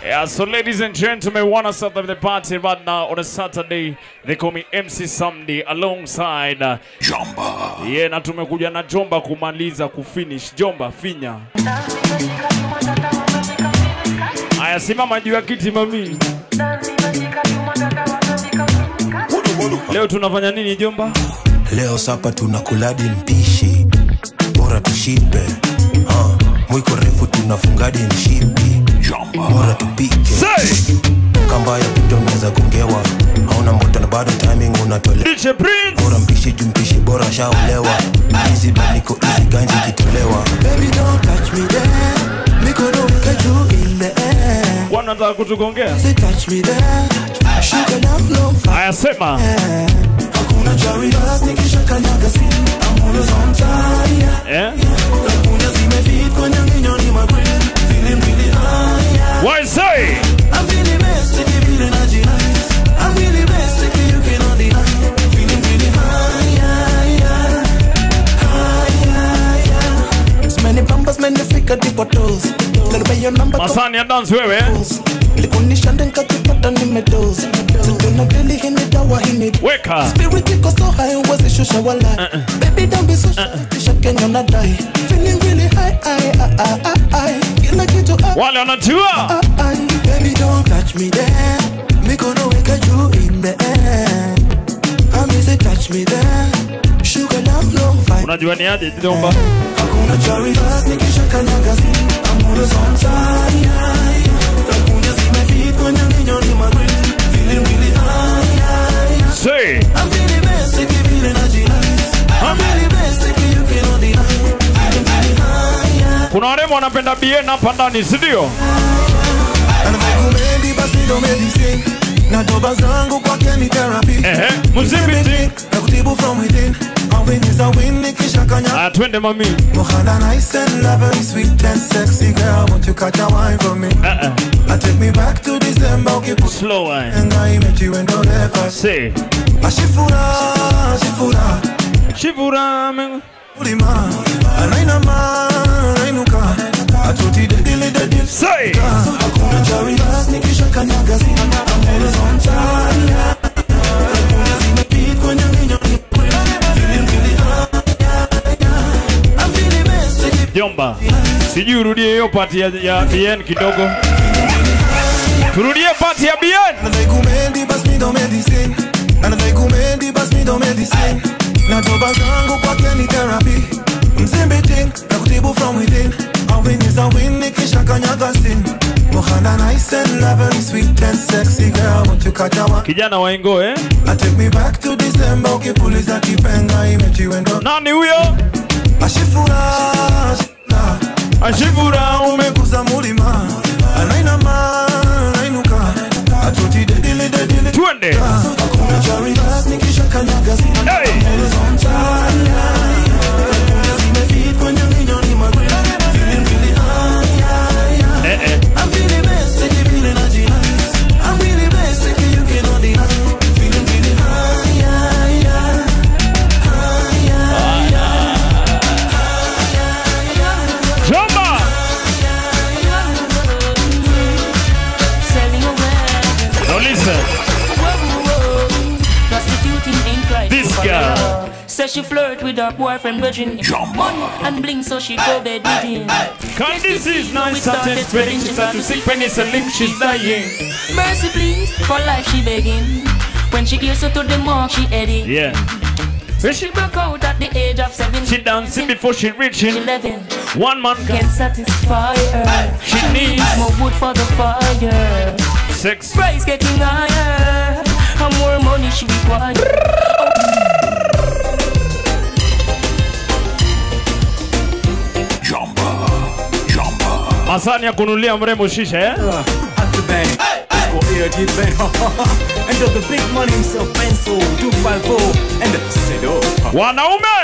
Yeah, so ladies and gentlemen, one of the party right now on a Saturday. They call me MC Sunday alongside Jomba. Yeah, na tumekuja na Jomba kumaliza kufinish. Jomba finya. Aya, simama juu ya kiti mami. Leo tunafanya nini Jomba? Leo sapa tunakuladi mpishi. Bora tushipe. Mwiko refu tunafungadi mshipi. Jomba. Bora tupike. Say! Kamba ya pito unaweza gongewa. Hauna moto na bado timing unatole. DJ Prince! Bora mpishi jumpishi bora shaolewa. Easy but niko easy ganji kitolewa. Baby don't touch me there. Niko don't catch you in the air. Wanataka kutugongea? Say touch me there. Sugar down low. Aya sema. Hakuna jari basi nikishaka nyaga si. I'm always on time. Eh? Why say? I'm feeling best, feeling nice. I'm really best, you cannot deny. Feeling really high. So many bumpers, many figure the bottles. Tell me your number. Masani ya dance wewe. Likunishande nkatipata nimedoze. Situna really in it, dawa in it. Weka. Spirit iko so high, uwezi shusha wala. Baby don't be so shy, tisha Kenya na die. Feeling really high, kila kitu wale wanajua. Baby don't touch me there. Me gonna wake you in the air. I miss it, touch me there. Sugar love long fight. Unajua ni aje Jomba? Hakuna jari basi nikishaka nyaga si. I'm always on time. Takunya zimefika nyinyo ni magwili. Feeling really high. Say. I'm feeling best, feeling nice. I'm really best, you cannot deny. Feeling really high. Kuna warembo wanapenda BN hapa ndani, si ndio? Na doba zangu kwa kemi therapy. Muzimiti. Na kutibu from within. A win is a win, nikisha kanya. Twende mami. Mohana nice and lovely, sweet and sexy girl. Won't you catch a wine for me? I take me back to December, okay, put slow wine. And I met you and don't ever say. Ashifura, shifura. Shifura, man. Ulima, anainama, anainuka. Atoti dedile dedile. Say. Hakuna jari basi nikisha kanyaga si. I'm always on time. Jomba, sijui urudie hiyo party ya BN kidogo. Turudie party ya BN. Na doba zangu kwa keni therapy. Mzimbiting, na kutibu from within. A win is a win, nikisha kanyaga sin. Mohana nice and lovely, sweet and sexy girl. Won't you catch a one? Kijana wa Ingo, eh? I take me back to December, ukipuliza kipenga, imechi wendo. Nani huyo? Ashifura, Ashifura, umekuza mulima. Anainama, anainuka. Atoti dedile dedile. Twende. Hakuna jari basi nikisha kanyaga si. Hey. I'm feeling best, feeling nice. I'm really best, you cannot deny. Feeling really high. Jomba. Now listen. This girl says she flirt with her boyfriend Virginia. Money and bling, so she go bed with him. Candice is nice, started spreading. She started to sick pennies and limp, she's dying. Mercy please, for life she begging. When she gets her to the mark, she heading. Yeah. So she broke out at the age of 17. She dancing before she reaching 11. One man can't satisfy her. She needs more wood for the fire. Sex price getting higher. And more money she requires. Masani ya kunulia mrembo shisha, eh? At the bank, let's go here, get back. And the big money himself, pencil, 254, and the Sedo. Wanaume!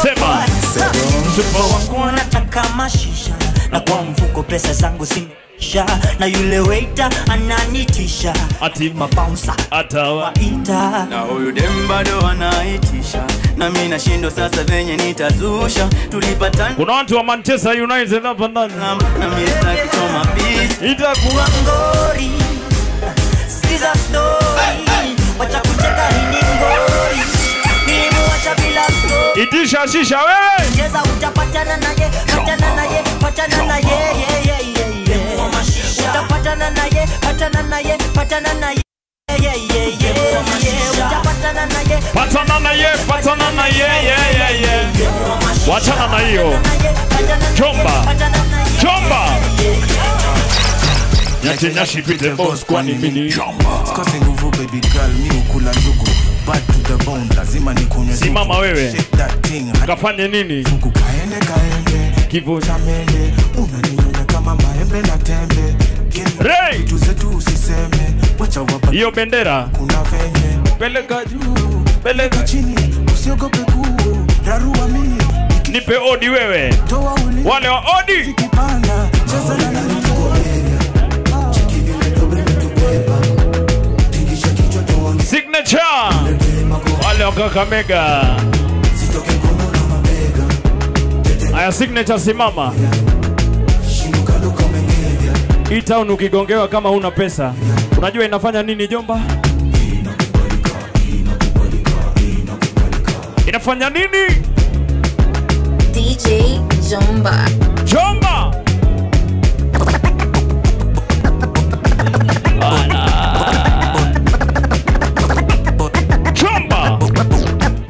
Sema! Msupo wangu wanataka mashisha. Na kwa mfuko pesa zangu sime na yule waiter ananitisha ati mabouncer atawa ita na huyu dem bado anaitisha na mimi nashindo sasa venye nitazusha tulipatana. Kuna watu wa Manchester United hapa ndani na mimi sitaki kama beat itakuwa ngori. Sikiza story wacha kucheka hii ngori mimi wacha bila story itisha shisha wewe cheza utapatana naye patana naye patana naye utapatana naye patana naye patana naye utapatana naye patana naye patana naye wachana na hiyo chomba chomba nyati nyashi pite boss kwani mini Skose nguvu baby girl mi ukula ndugu bad to the bone lazima nikunywe simama wewe kafanye nini Fuku kaende kivu chamende unaninyonya kama maembe na tembe Ray vitu zetu usiseme wacha wapa hiyo bendera kuna venye peleka juu peleka chini usiogope kuu rarua mini nipe odi wewe toa uli wale wa odi kipanda cheza na nani signature wale wa Kakamega aya signature simama hii town ukigongewa kama huna pesa unajua inafanya nini jomba inafanya nini DJ Jomba Jomba Jomba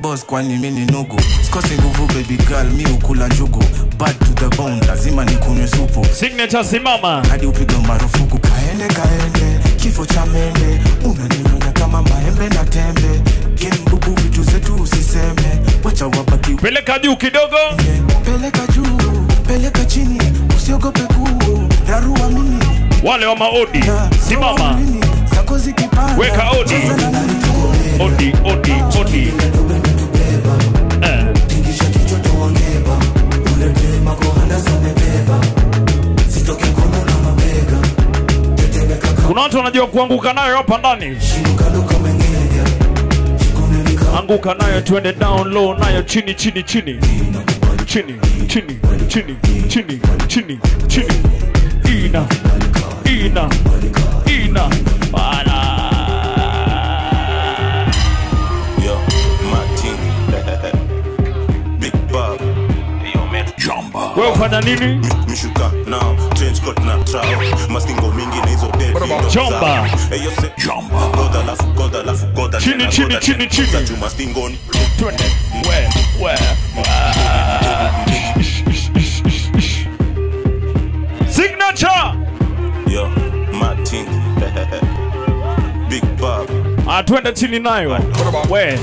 boss kwani mimi nugu Skose nguvu baby girl mi ukula njugu bad to the bone lazima nikunywe supu signature simama hadi upige marufuku kaende kifo cha mende unaninyonya kama maembe na tembe bubu vitu zetu usiseme wacha wabaki peleka juu kidogo peleka juu peleka chini usiogope kuu rarua mimi wale wa maodi simama zako zikipanda weka odi odi tingisha kichwa tuongeba ule dema kohanda samebeba sitoke kono na mabega tetemeka kuna watu wanajua kuanguka nayo hapa ndani shinuka luka mengenya shikunelika anguka nayo twende down low nayo chini ina bana yo Martin Big Bob Jomba wewe ufanya nini Mishuka now change coat na trao mastingo mingi na hizo dead Jomba eyo se Jomba goda lafu chini za mastingoni twende we signature yo Martin Big Bob twende chini nayo we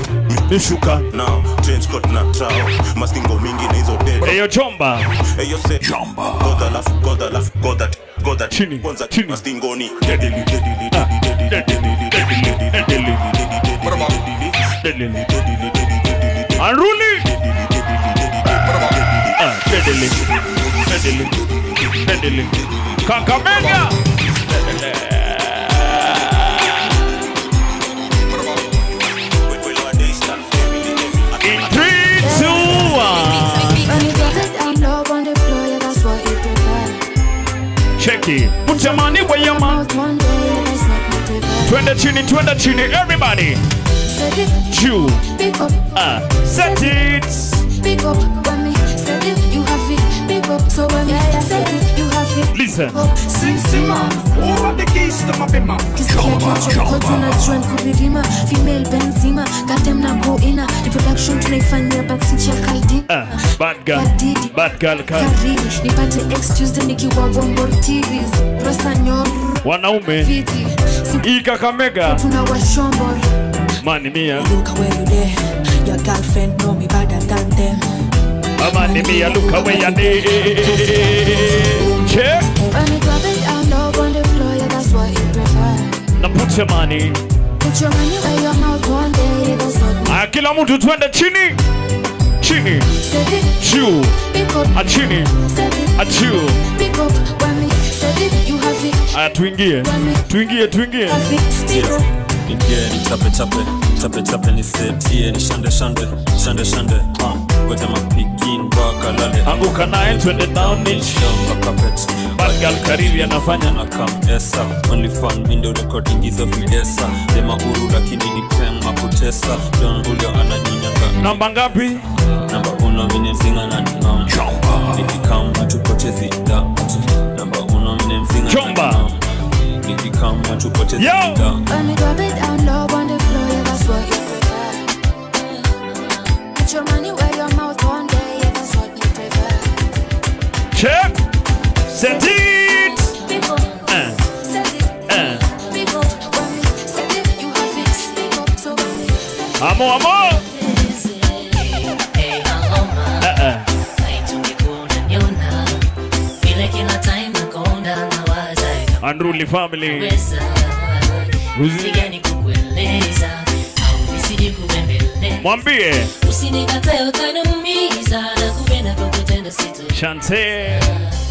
nishuka now change coat na trao mastingo mingi na hizo dead eyo Jomba eyo se Jomba goda chini kwanza mastingoni Unruly Kakamega in 3, 2, 1 check it put your money where your mouth twende chini everybody Chew set it Pick up when me set it, you have it. Pick up, so when me set it, you have it. listen Sim Sima, Over the keys to my bima. kupima female Benzema katem na go ina reproduction tunaifanyia backstage ya Kaldi bad girl Kariri nipate excuse nikiwa Vombortiris Rosa Nyor wanaume Viti hii Kakamega tunawashombor mani mia Look where you there. Your girlfriend know me better than them. mani mia look away ya day check when you drop it down low on the floor, yeah, that's what you prefer. na put your money Put your money where your mouth one day, that's what kila mtu twende chini set it, chew pick up, chini set it, chew pick up when me set it, you have it. Aya, tuingie. Ingie ni chape ni setie ni shande Goja mapigin baka lale Anguka nae twende down niche Shamba carpet Bargal Karibia nafanya na come esa Only fun window recording hizo videsa Dema uru lakini ni pema kutesa Don Julio ananyunyanga Namba ngapi? Namba 1 mine mzinga na ninam Nikikam tupotezi da Namba 1 mine mzinga Chomba Nikikam tupotezi da When we drop it down low on the floor, yeah, that's what you prefer. Put your money where your mouth one day, yeah, that's what you prefer. Check. Set it. People, set it. People, when we set it, you have it. People, so when we set it. Amo. Unruly family. Mwambie Shante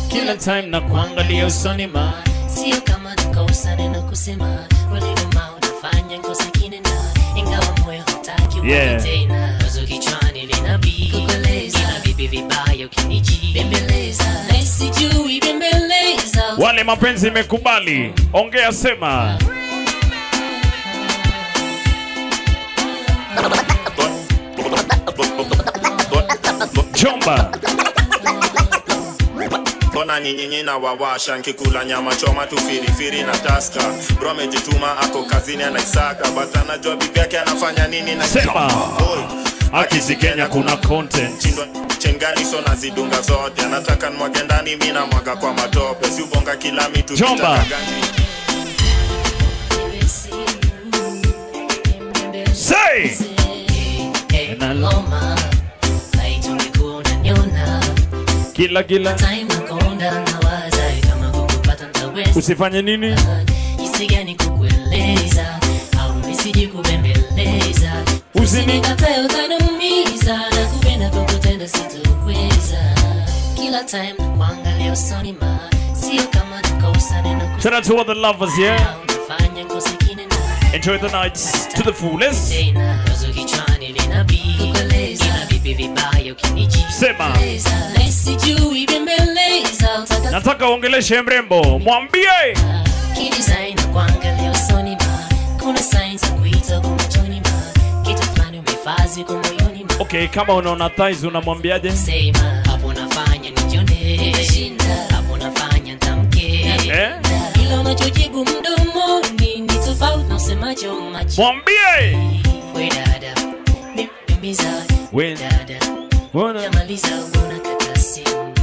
kila time na kuangalia usoni ma sio kama tukausane na kusema wale kama unafanya ngosa kinena ingawa moyo hutaki yeah. Tena wazo kichwani linabii kukoleza ila vipi vibaya ukiniji bembeleza na sijui bembeleza wale mapenzi imekubali ongea sema Chomba Bona nyinyi na wawasha nkikula nyama choma tu firifiri na taska bro amejituma ako kazini anaisaka but anajua bibi yake anafanya nini na sema Akisi Kenya kuna content chengani so nazidunga zote anataka nwage ndani mimi na mwaga kwa matope si ubonga kila mitu Chomba Say Naloma haitungekuona nyona Kila time nakonda nawaza kama kukupata ntaweza usifanye nini jinsi gani kukueleza au nisije kubembeleza usinikatae utaniumiza na kupenda kukutenda sitoweza kila time nakuangalia usoni ma sio kama tukausane na shout out to all the lovers here kufanya ngosi kinena enjoy the nights to the fullest sema nataka uongeleshe mrembo mwambie okay kama unaona thighs unamwambiaje hapo nafanya nijione hapo nafanya nitamke ila unachojibu mdomoni ni tofauti na usemacho macho mwambie we dada mimiza we dada unamaliza unakata simu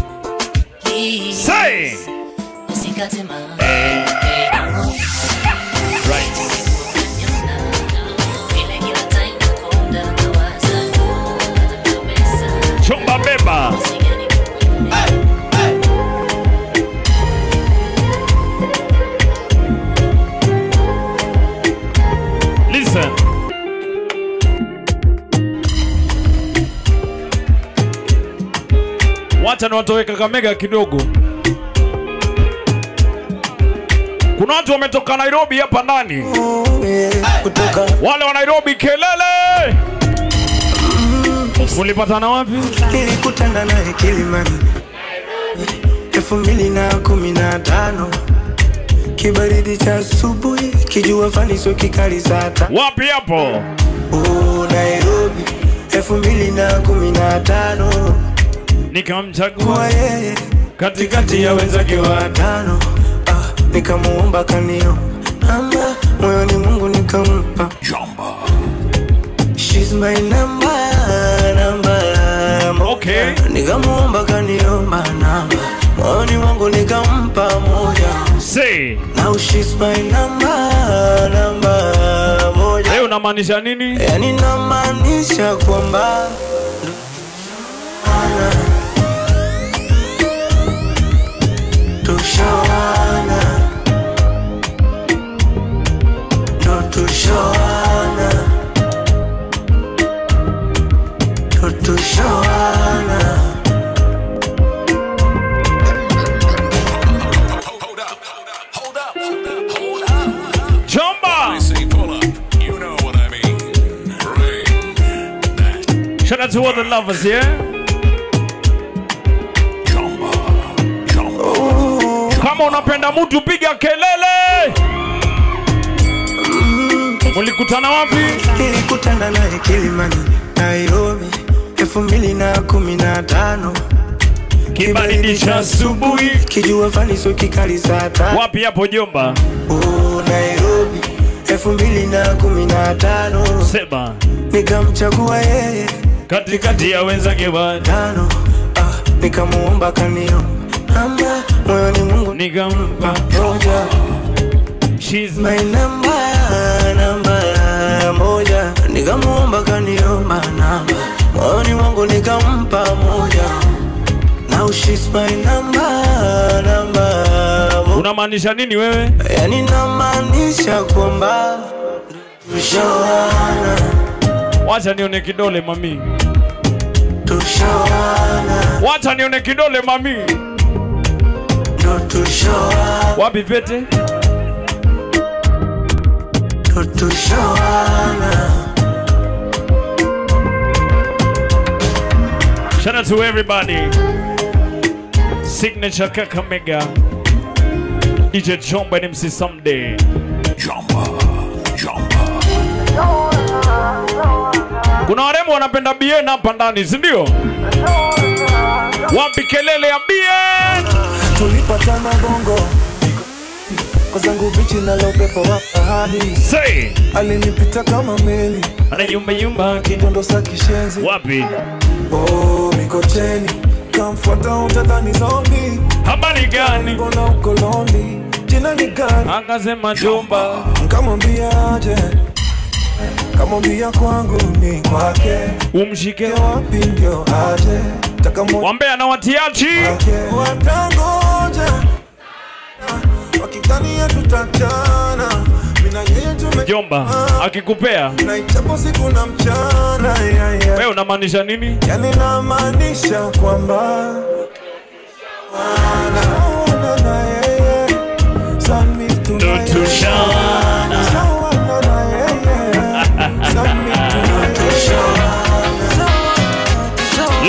say usikate ma right Chomba beba listen wacha niwatoweka Kakamega kidogo. Kuna watu wametoka Nairobi hapa ndani. Wale wa Nairobi kelele. Mulipatana wapi? Nilikutana naye Kilimani 2015. Kibaridi cha asubuhi, kijua fani sio kikali sata. Wapi hapo? Nairobi 2015. Nikamchagua yeye katikati ya wenzake watano. Nikamuomba kanio namba moyoni Mungu nikampa Jomba. She's my number. Okay. Nikamuomba kaniomba namba moyoni Mungu nikampa moja. Say now she's my number moja. Leo unamaanisha nini? Yani namaanisha kwamba tushawana out to all the lovers, yeah? Kama unapenda mtu piga kelele. Ulikutana wapi? Nilikutana naye Kilimani, Nairobi, 2015. Kibadili cha asubuhi, kijua fani so kikali saa 3. Wapi hapo Jomba? Nairobi, 2015. Sema. Nikamchagua yeye katikati ya wenzake watano. Nikamuomba kanio namba, moyoni Mungu nikampa moja. She's my number moja. Nikamuomba kaniomba namba, moyoni Mungu nikampa moja. Now she's my number. Unamaanisha nini wewe? Yani namaanisha kwamba tushawana. Wacha nione kidole mami. Tushawana. Wacha nione kidole mami. Tushawana. Wapi pete? Tushawana. Shout out to everybody. Signature Kakamega. DJ Jomba and MC Someday. Jomba. Kuna warembo wanapenda BN hapa ndani, si ndio? Wapi kelele ya BN? Tulipatana Bongo, kwa zangu bichi na lopepo wa pahali. Say alinipita kama meli, anayumba kidondo sa kishenzi. Wapi? Mikocheni, kamfuata utadhani zombie. Habari gani? Mbona uko lonely? Jina ni gani? Akasema Jomba. Nikamwambia aje, kamwambia kwangu ni kwake. Umshike wapi ndio aje? Wambea na watiachi watangoja, wakidhani tutachana. Mina yeye Jomba akikupea na ichapo siku na mchana. Wewe unamaanisha nini? Yani namaanisha kwamba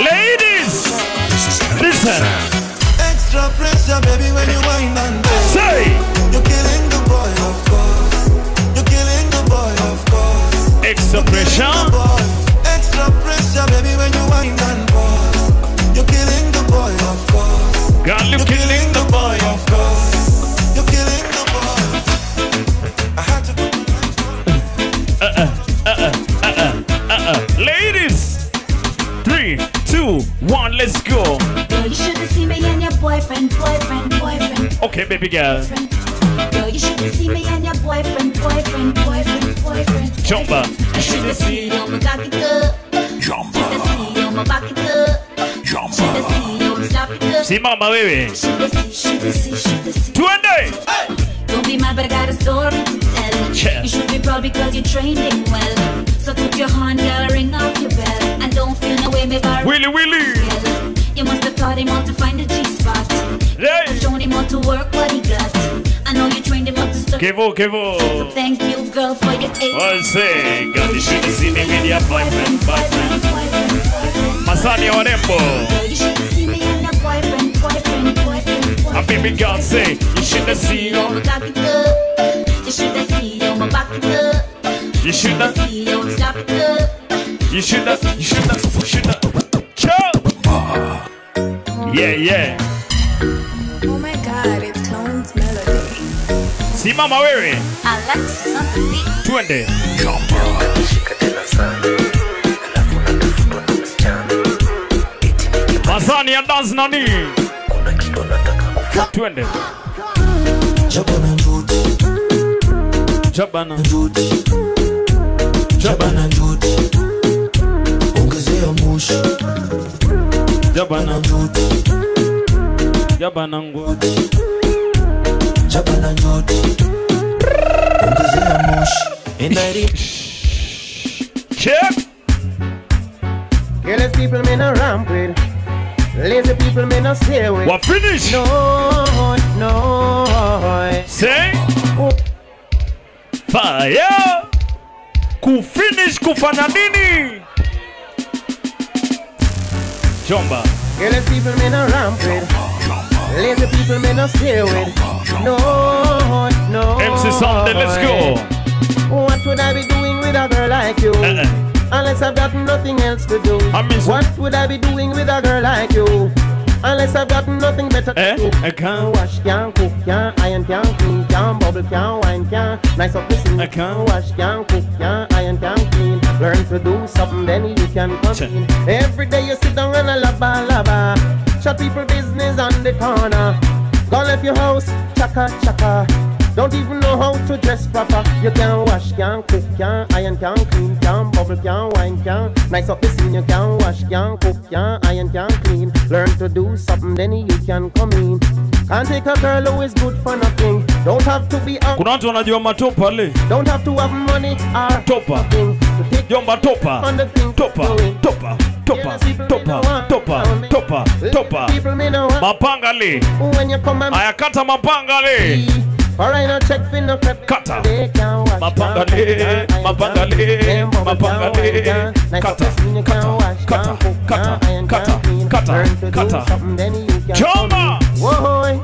Ladies, listen. Extra pressure, baby, when you wind and dance. Say, you're killing the boy, of course. You're killing the boy, of course. Extra pressure. Extra pressure, baby, when you wind and pause. You're killing the boy, of course. Girl, you're killing the boy, of course. You're killing the boy. I had to Ladies, 3, 2, 1, let's go. Girl, you should've seen me and your boyfriend. Okay, baby girl. Girl, you should've seen me and your boyfriend. Jumper. You should've seen on my cocky good. Jumper. Should've seen on my pocket good. Jumper. Should've seen on my sloppy good. Simama wewe. Should've seen. Tuende. Don't be mad, but I got a story to tell. Yeah. You should be proud because you're training well. So put your hand, girl, ring off your bell. And don't feel no way, maybe Willy. You must have taught him how to find the G-spot. Hey. Shown him how to work what he got. I know you trained him how to start. Kevo. So thank you, girl, for your aid. I'll say, girl, you should have seen me with your boyfriend. Masani ya warembo. Girl, you should have seen me and your boyfriend. A baby girl say, you should have seen on my cocky good. You should have seen on my pocket good. You should have seen on my sloppy good. You should have. Chop. Yeah. Oh my God, it's Clone's melody. Simama wewe. Alexis on the beat. Tuende. Masani ya dance nani? Tuende. Jabana Judy. Ongezea mushi. Jabana ngudi. Ongezea mushi. Check. Careless people may not ramp with. Lazy people may not stay with. What finish? No. Say. Fire. Kufinish kufanya nini? Jomba. Careless people me no ramp with. Lazy people me no stay with. No, no. MC Sunday, let's go. What would I be doing with a girl like you? Unless I've got nothing else to do. What would I be doing with a girl like you? Unless I've got nothing better to do. Can't wash, can't cook, can't iron, can't clean, can't bubble, can't wine, can't nice up the scene. Can't wash, can't cook, can't iron, can't clean. Learn to do something, then you can come in. Every day you sit down and a laba. Shut people business on the corner. Go left your house, chaka chaka. Don't even know how to dress proper. You can't wash, can't cook, can't iron, can't clean, can't bubble, can't wine, can't nice up the scene. You can't wash, can't cook, can't iron, can't clean. Learn to do something, then you can come in. Can't take a girl who is good for nothing. Don't have to be a... Kuna watu wanajua matopa le. Don't have to have money or topa. Jomba topa. Topa. Topa. Topa. Topa. Topa. Topa. Topa. Mapanga le. Ayakata mapanga le. Kata. Mapanga le. Mapanga le. Mapanga le. Kata. Kata. Kata. Kata. Kata. Kata. Jomba. Whoa.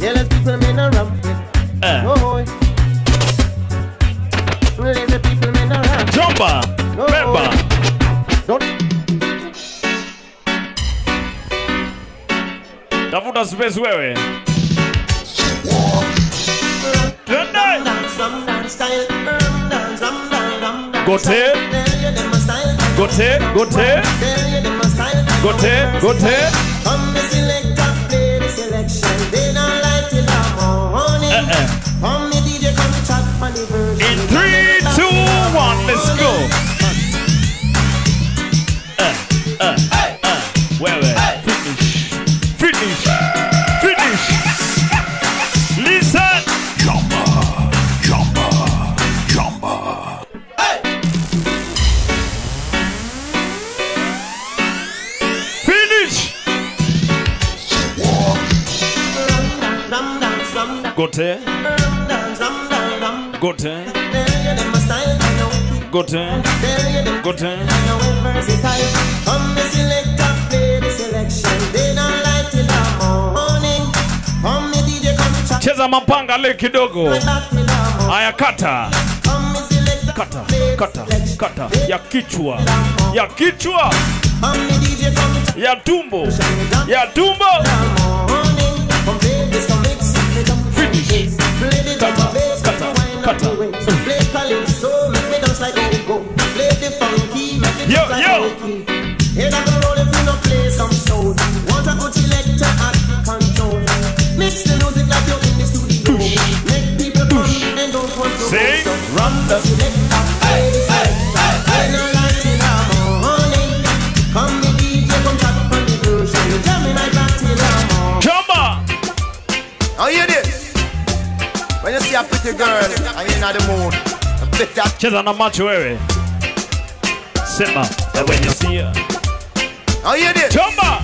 Jealous people me no ramp with. Whoa. Lazy people me no ramp. Jomba. Remember. Tafuta space wewe. Gote. Gote. Gote. Gote. Gote. Come the selector, play the selection. They don't like till the morning. Come the DJ, come chat for the version. In 3, 2, 1, let's go. Wewe. Finish. Finish. Listen. Jumba. Jumba. Jumba. Finish. Gote. Gote. Gote. Gote. Come the selector, play the selection. They don't like till the morning. Come the DJ, come chat. Cheza mapanga le kidogo. Aya kata. Kata. Kata. Kata. Ya kichwa. Ya kichwa. Ya tumbo. Ya tumbo. Finish. Kata. Kata. Kata. Yo, yo. Here I go roll if you no play some soul. Want a good selector at control. Mix the music like you're in the studio. Make people come and don't want to say, run the selector. Play the selector. Play the light till the morning. Come the DJ, come chat on the version. Tell me like that till the morning. Jumba. Oh, hear this? When you see a pretty girl and you're in the mood, a bit that. Cheza na macho wewe. Sema. When you see her. Oh, hear this? Jumba.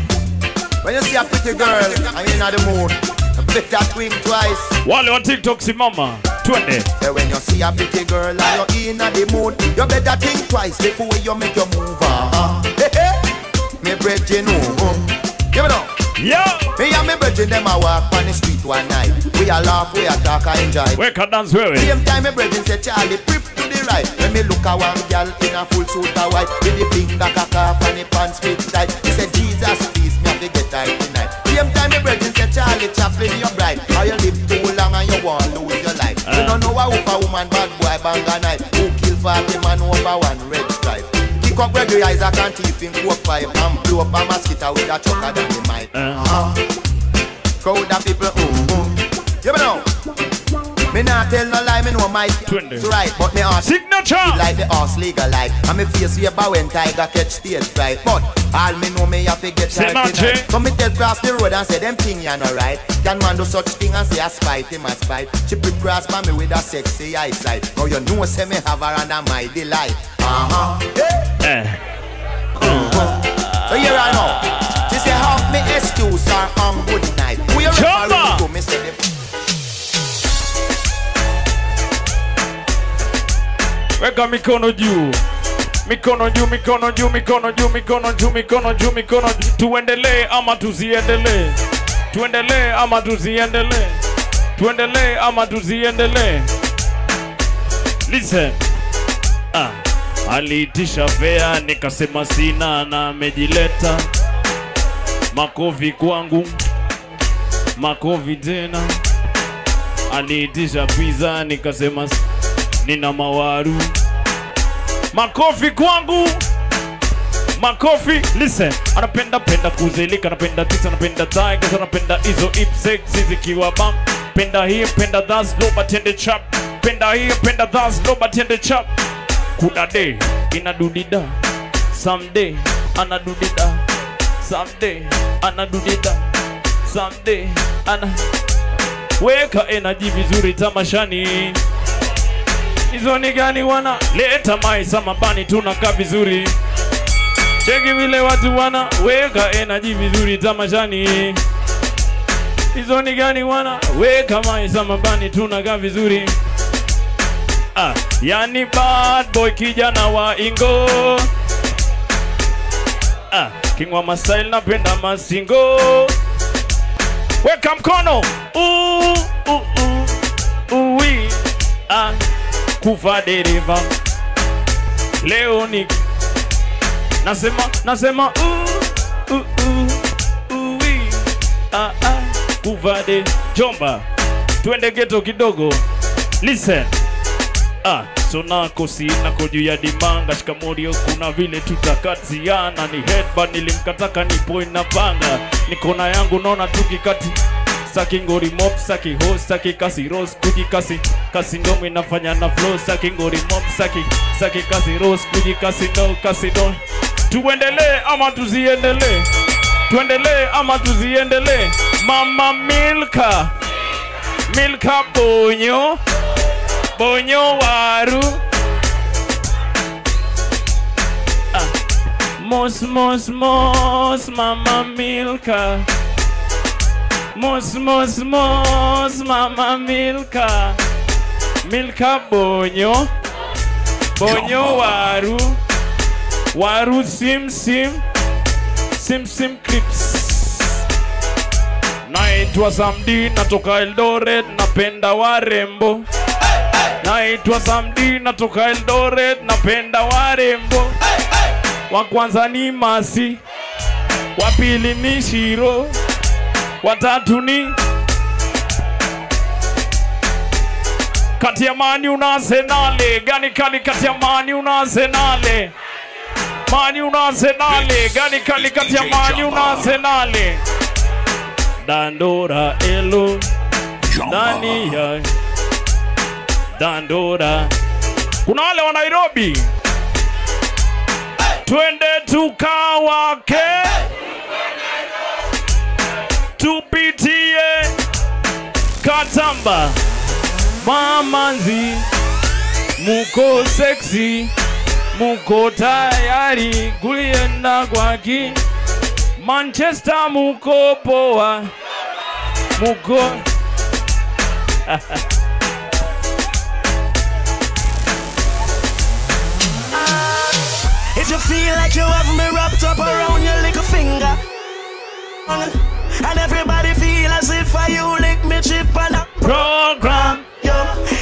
When you see a pretty girl and you're in the mood, a bit that twin twice. Wale wa TikTok simama. Twende. So when you see a pretty girl and you're in the mood, you better think twice before you make your move. Hey, hey. Me bread, you know. Give it up. Yo. Me and me brethren them a walk on the street one night. We a laugh, we a talk, I enjoy. Where can dance wewe? Same time me brethren say Charlie, prip to the right. When me look a one girl in a full suit of white, with the finger cock off and the pants fit tight. He say Jesus, please me have to get tight tonight. Same time me brethren say Charlie, Chaplin your bride. How you live too long and you want to lose your life. You don't know how a woman bad boy bang a night. Who kill 40 man over one red stripe. Kick up Gregory Isaac and teeth in coke pipe and blow up a mosquito with a chucker than the mic. Crowd of people, you know. Me not tell no lie, me know my right, but me heart signature like the horse legal life. And me face way bow when tiger catch stage fright. But all me know me have to get right tonight. So me tell cross the road and say them thing you no right. Can man do such thing and say I spite him a spite. She put cross by me with a sexy eyesight. Now you know say me have her and my delight. So here I know. She say half me excuse her on good night. We are referring to me say them. Weka mikono juu. Mikono juu, mikono juu, mikono juu, mikono juu, mikono juu, mikono juu. Tuendelee ama tuziendelee? Tuendelee ama tuziendelee? Tuendelee ama tuziendelee? Listen. Aliitisha fea nikasema sina na amejileta. Makofi kwangu. Makofi tena. Aliitisha pizza nikasema nina mawaru. Makofi kwangu. Makofi. Listen. Anapenda kuzilika, anapenda tisa, anapenda tigers, anapenda hizo hip sexy zikiwa bam. Penda hii, penda that slow but tende chap. Penda hii, penda that slow but tende chap. Kuna day inadudida, someday anadudida, someday anadudida, someday ana. Weka energy vizuri tamashani. Hizo ni gani wana? Leta maisa mabani tunakaa vizuri. Cheki vile watu wana. Weka energy vizuri tamashani. Hizo ni gani wana? Weka maisa mabani tunakaa vizuri. Yani bad boy kijana wa Ingo. King wa Masail napenda masingo. Weka mkono. Uwi. Kufa dereva. Leo ni Nasema uwi. Kufa de Jomba. Tuende ghetto kidogo. Listen. So nako sinako juu ya dimanga. Shikamorio kuna vile tutakatiana. Ni headband nilimkataka ni point na panga. Nikona yangu nona tukikati. Saki ngori mop, saki host, saki kasi rose. Kuji kasi, kasi ndomu inafanya na flow. Saki ngori mop, saki kasi rose. Kuji kasi no, kasi no. Tuendelee ama tuziendelee? Tuendelee ama tuziendelee? Mama Milka. Milka Bonyo. Bonyo waru. Mos Mama Milka. Mos Mama Milka. Milka Bonyo. Bonyo waru. Waru sim clips. Naitwa Samdi natoka Eldoret napenda warembo. Naitwa Samdi natoka Eldoret napenda warembo. Wa kwanza ni Masi, wa pili ni Shiro, wa tatu ni kati ya Mani una Arsenal. Gani kali kati ya Mani una Arsenal? Mani una Arsenal. Gani kali kati ya Mani una Arsenal? Dandora elo ndani ya Dandora. Kuna wale wa Nairobi. Twende tukawake. Tupitie Katamba. Mamanzi. Muko sexy. Muko tayari kulienda kwaki. Manchester muko poa. Muko If you feel like you have me wrapped up around your little finger, and everybody feel as if you lick me chip on a program, yo,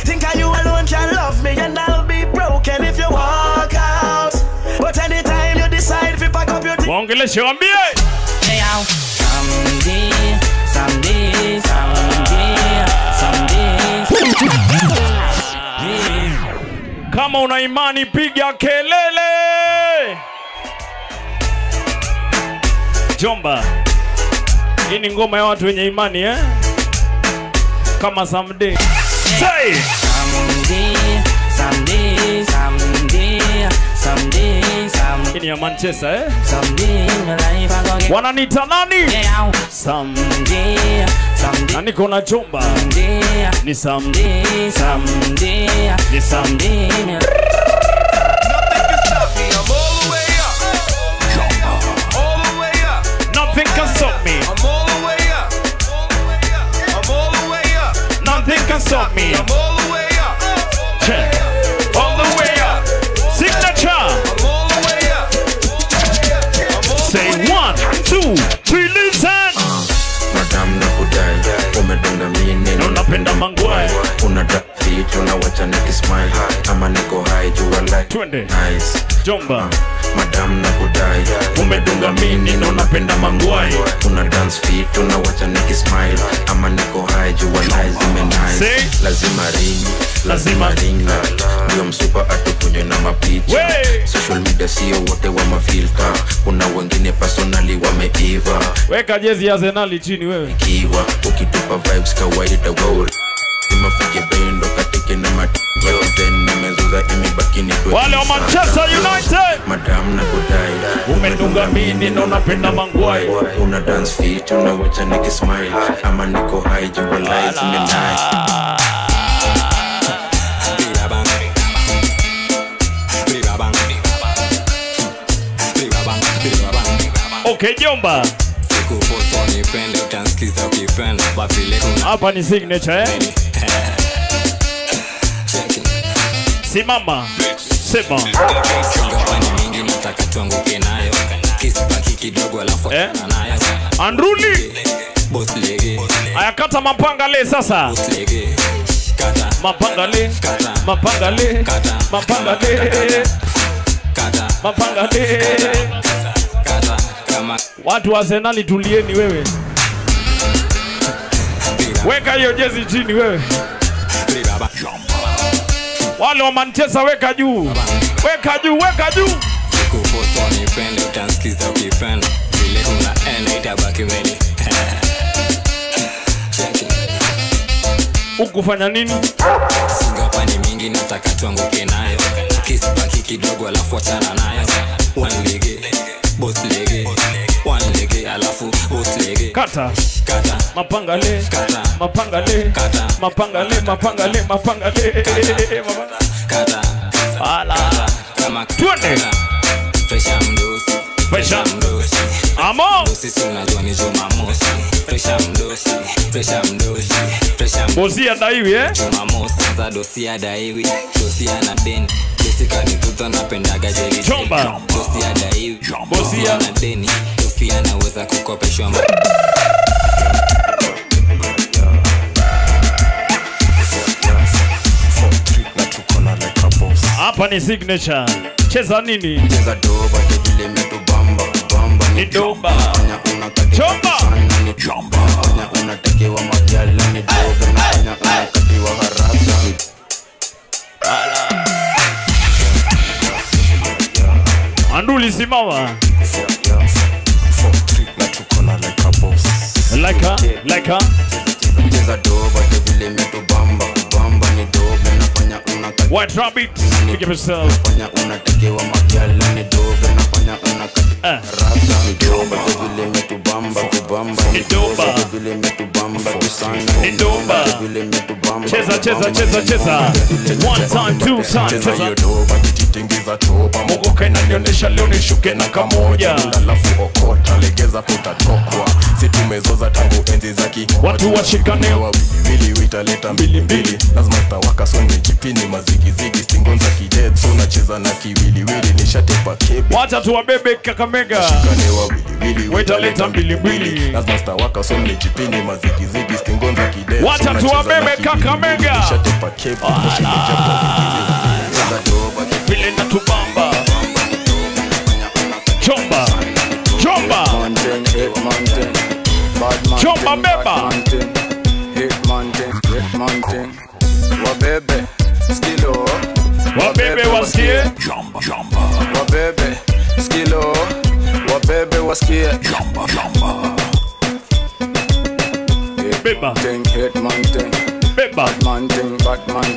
think you alone can love me and I'll be broken if you walk out. But anytime you decide if you pack up your things, hey, someday. Kama una imani piga kelele. Jomba. Hii ni ngoma ya watu wenye imani Kama someday. Say someday. Hii ni ya Manchester Wananita nani? Someday. Na niko na Jomba. Ni someday. Ni someday. Nothing can stop me. I'm all the way up. I'm all the way up. Nothing can stop me. I'm all the way up. Check. All the way up. Signature. I'm all wacha nikismile ama niko high jua like twende nice Jomba madam na kudai umedunga mini na unapenda mangwai una dance fit unawacha nikismile ama niko high jua nice imenice lazima ring ndio msupa atukunywe na mapicha social media sio wote wa mafilter kuna wengine personally wameiva weka jezi ya Arsenal chini wewe kiwa ukitupa vibes kawaida goal imafike bendo katike na mati nimezuza imebaki ni wale wa Manchester United madam na kudai umedunga mini na unapenda mangwai una dance fit unawacha nikismile ama niko high jua lights imenice okay Jomba nipende utansikiza ukipenda bafile hapa ni signature simama sema ngapani mingi nataka tuanguke nayo kisipaki kidogo alafu nayo Andruli boss lege ayakata mapanga le sasa boss lege kata mapanga le kata mapanga le kata mapanga le kata mapanga le kata kama watu wa Arsenal tulieni wewe weka hiyo jezi chini wewe wale wa Manchester weka juu weka juu weka juu kupotoa nipende utansikiza ukipenda vile unaenda itabaki meni ukufanya nini ngapani mingi nataka tuanguke nayo kisipaki kidogo alafu achana nayo one lege boss lege one lege alafu boss lege kata kata mapanga le kata mapanga le kata mapanga le mapanga le mapanga le kata ala kama twende Fresha mdosi Fresha mdosi amo sisi unajua ni Jumamosi Fresha mdosi Fresha mdosi Fresha bosi adaiwi Jumamosi za dosi adaiwi dosi ana deni dosi kanituta napendaga jeli Jomba dosi adaiwi bosi ana deni dosi anaweza kukopeshwa hapa ni signature cheza nini cheza doba vile metubamba bamba ni doba Jomba ni jomba unatekewa magyala ni doba nafanya unakatiwa haraka Anduli simama like a cheza doba vile metubamba bamba ni doba nafanya unakatiwa White Rabbit pick up yourself nafanya unatekewa magyala ni doba nafanya unakatiwa haraka ni doba vile metubamba kubamba ni doba vile metubamba kusana ni doba vile metubamba cheza cheza cheza cheza one time two time cheza doba kititengeza toba Mungu kaina nionyesha leo nishuke na kamoja alafu okota legeza kutatokwa si tumezoza tangu enzi za watu washikane wawili witaleta mbili lazima stawaka songe jipini mazigizigi stingonza kidead so nacheza na kiwiliwili nishatepa kebi wacha tuwabebe Kakamega shikane wawili witaleta mbili lazima stawaka songe jipini mazigizigi stingonza kidead wacha tuwabebe Kakamega nishatepa kebi vile na tubamba Jomba Jomba Jomba beba wabebe skilo wabebe wasikie wabebe skilo wabebe wasikie beba beba Batman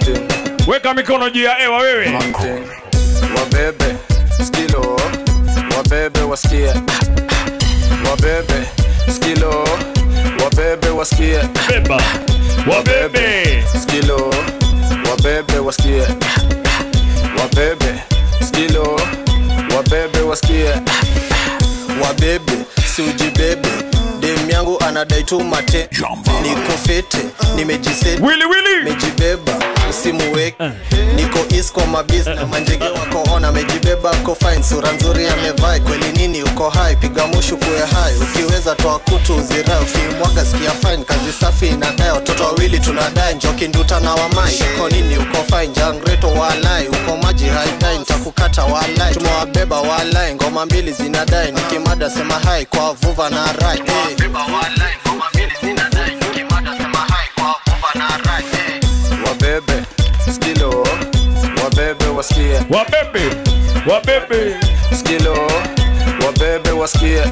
weka mikono juu ya hewa wewe wabebe skilo wabebe wasikie wabebe skilo wabebe wasikie beba wabebe skilo wabebe wasikie wabebe skilo wabebe wasikie wabebe si ujibebe dem yangu anadai tu mate niko fete nimejiseti Willy mejibeba simu weki niko east kwa mabusiness na manjege wako on amejibeba uko fine sura nzuri amevai kweli nini uko high piga mushu kuwe high ukiweza toa kutu uzirai ukimwaga sikia fine kazi safi inadai watoto wawili tunadai njoki nduta na wamai uko nini uko fine jangreto walai uko maji haidai nitakukata walai tumewabeba walai ngoma mbili zinadai nikimada sema hai kwa vuva na rai tumewabeba walai ngoma mbili zinadai nikimada sema hai kwa vuva na rai wabebe skilo wabebe wasikie wabebe skilo wabebe wasikie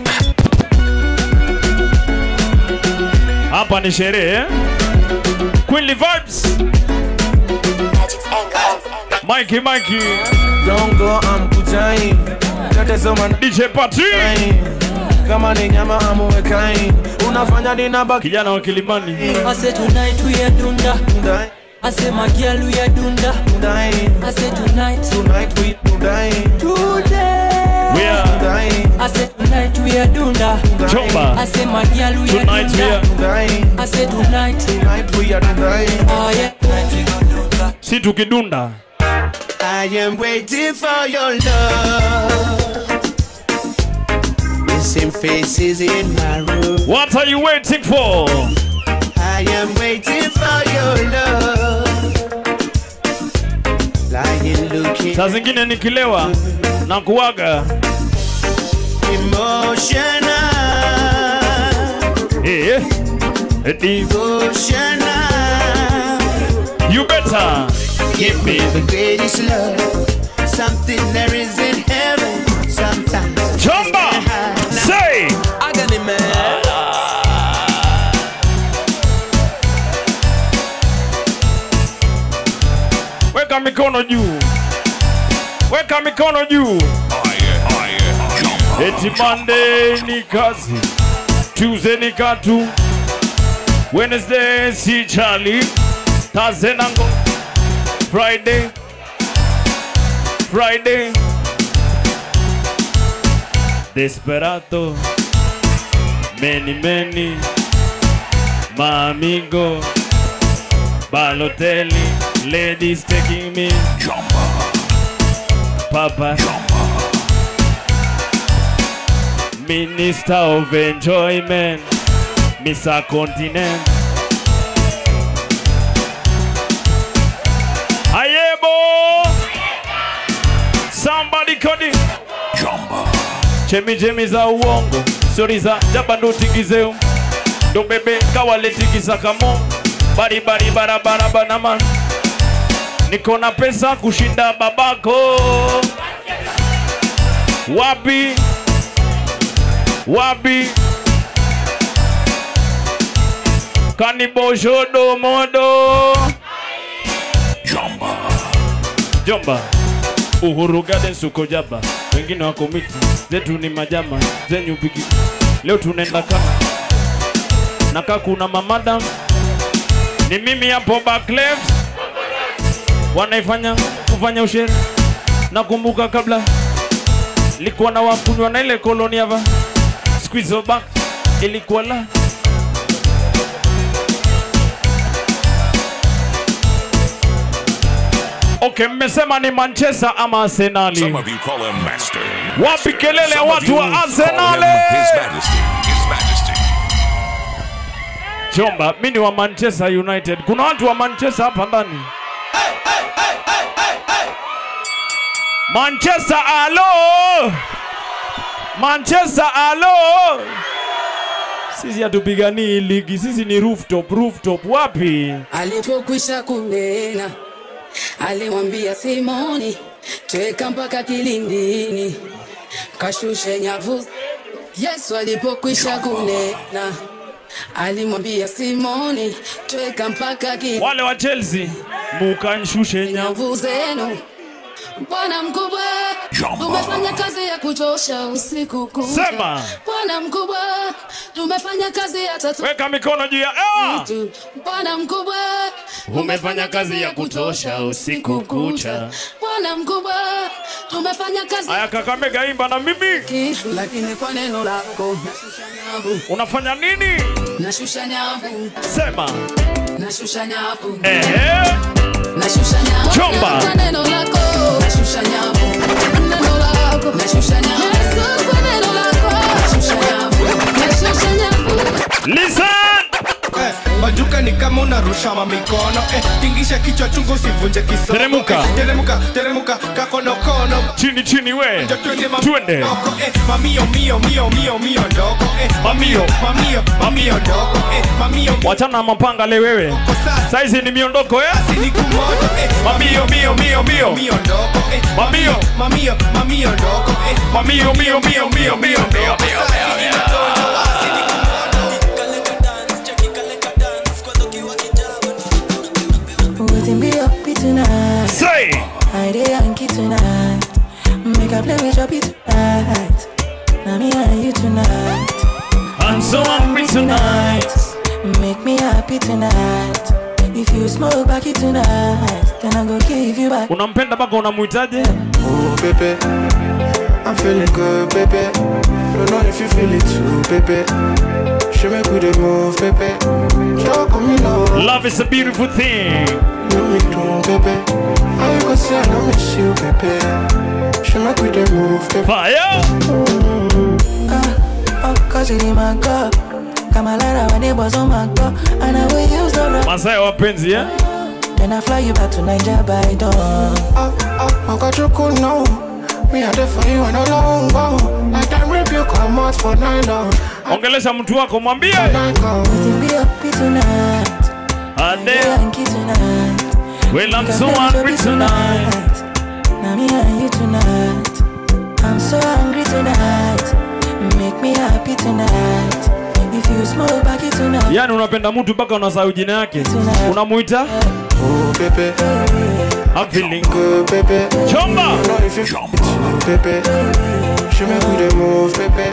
hapa ni sherehe Queenly Vibes Mikey don't go I'm kutain DJ Patrick kama ni nyama amuwekai unafanya nina baki kijana wa Kilimani I say tonight we are dunda I say my girl we are dunda I say tonight we today we are I say tonight we are dunda Chomba I say my girl we are tonight we are I say tonight we are today oh yeah tonight we go dunda si tukidunda I am waiting for your love missing faces in my room what are you waiting for I am waiting for your love lying looking saa zingine nikilewa na kuwaga emotional emotional you better give me the greatest love something there is in heaven sometimes Chomba say I got it man weka mikono juu weka mikono juu eti Monday ni kazi Tuesday ni katu Wednesday si Charlie Thursday nango Friday Desperado many Mamigo Balotelli ladies taking me Papa Minister of Enjoyment Mr. Continent Ayebo Somebody kodi Chemi za uongo Sori za jabando tikizeo Do bebe kawale tikisa kamo Bari barabara banama Niko na pesa kushinda babako Wapi Kanibo shodo modo Jomba Uhuru Garden suko jaba wengine wako miti zetu ni majama zenyu bigi leo tunaenda kama naka kuna mamadam ni mimi hapo back left wanaifanya kufanya ushere nakumbuka kabla likuwa na wakunywa na ile koloni hapa squeeze back ilikuwa la okay mmesema ni Manchester ama Arsenal Some of you call him master wapi kelele ya watu wa Arsenal His Majesty Chomba mimi ni wa Manchester United kuna watu wa Manchester hapa ndani Manchester alo sisi hatupigani ligi sisi ni rooftop wapi alipokwisha kunena alimwambia Simoni tweka mpaka kilindini kashushe nyavu Yesu alipokwisha kunena alimwambia Simoni tweka mpaka kilindini wale wa Chelsea mukanshushe nyavu zenu Bwana mkubwa tumefanya kazi ya kuchosha usiku kucha sema Bwana mkubwa tumefanya kazi ya tatu weka mikono juu ya Bwana mkubwa umefanya kazi ya kutosha usiku kucha Bwana mkubwa tumefanya kazi aya Kakamega imba na mimi lakini kwa neno lako nashusha nyavu unafanya nini nashusha nyavu sema nashusha nyavu. Nashusha nyavu. Chomba. Neno lako. Nashusha nyavu. Neno lako. Nashusha nyavu. Yesu kwa neno lako. Nashusha nyavu. Nashusha nyavu. Listen. Majuka ni kama unarusha mamikono tingisha kichwa chungu usivunje kisogo. Teremuka. Teremuka kakonokono. Chini we. Twende. Mamio ndogo. Mamio ndogo. Mamio. Wachana na mapanga le wewe. Saizi ni miondoko Asini kumoto Mamio ndogo. Mamio ndogo. Mamio. Waiting be happy tonight. Say. I dey Yankee tonight. Make a play with your beat tonight. Now me and you tonight. I'm so hungry tonight. Make me happy tonight. If you smoke back it tonight, then I go give you back. Unampenda baka unamuitaje? Oh baby, I'm feeling good baby. Don't know if you feel it too baby. Show me good move baby. Show me love. Love is a beautiful thing. You me too baby. How you gonna say I don't miss you baby? Show me good move baby. Fire. Cause it in my cup. Kama lara when it was on my cup. And I will use the rock. Masaya wapenzi Then I fly you back to Nigeria by dawn. I got you cool now. Me a there for you and a long go. Like that rip you come out for 9 long. Ongelesha mtu wako mwambie. Waiting be happy tonight. Yankee tonight. Well, I'm so hungry tonight. Now me and you tonight. I'm so hungry tonight. Make me happy tonight. If you smoke back it tonight. Yani unapenda mtu mpaka unasahau jina yake. Unamuita? Oh baby. I'm feeling good baby. Chomba. Baby. Show me good move baby.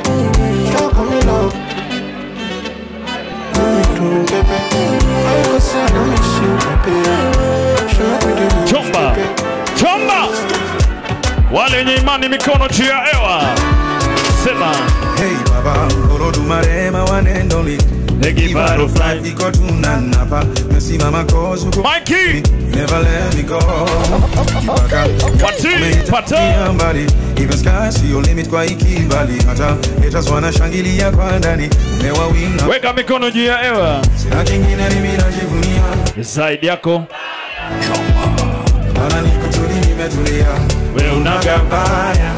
Show me love. Baby. How you gonna say I don't miss you baby? Show me good move. Chomba. Wale wenye imani mikono juu ya hewa. Sema. Hey baba, orodu marema wanendoli. Negi butterfly. Iko tunanapa. Mesi mama kozu. Mikey. Never let me go. Pata. Even sky see your limit kwa ikibali. Hata haters wanashangilia kwa ndani. Mewa winga. Weka mikono juu ya hewa. Sina kingine mimi najivunia. Side yako. Bana niko tuli nimetulia. Wewe unagambaya.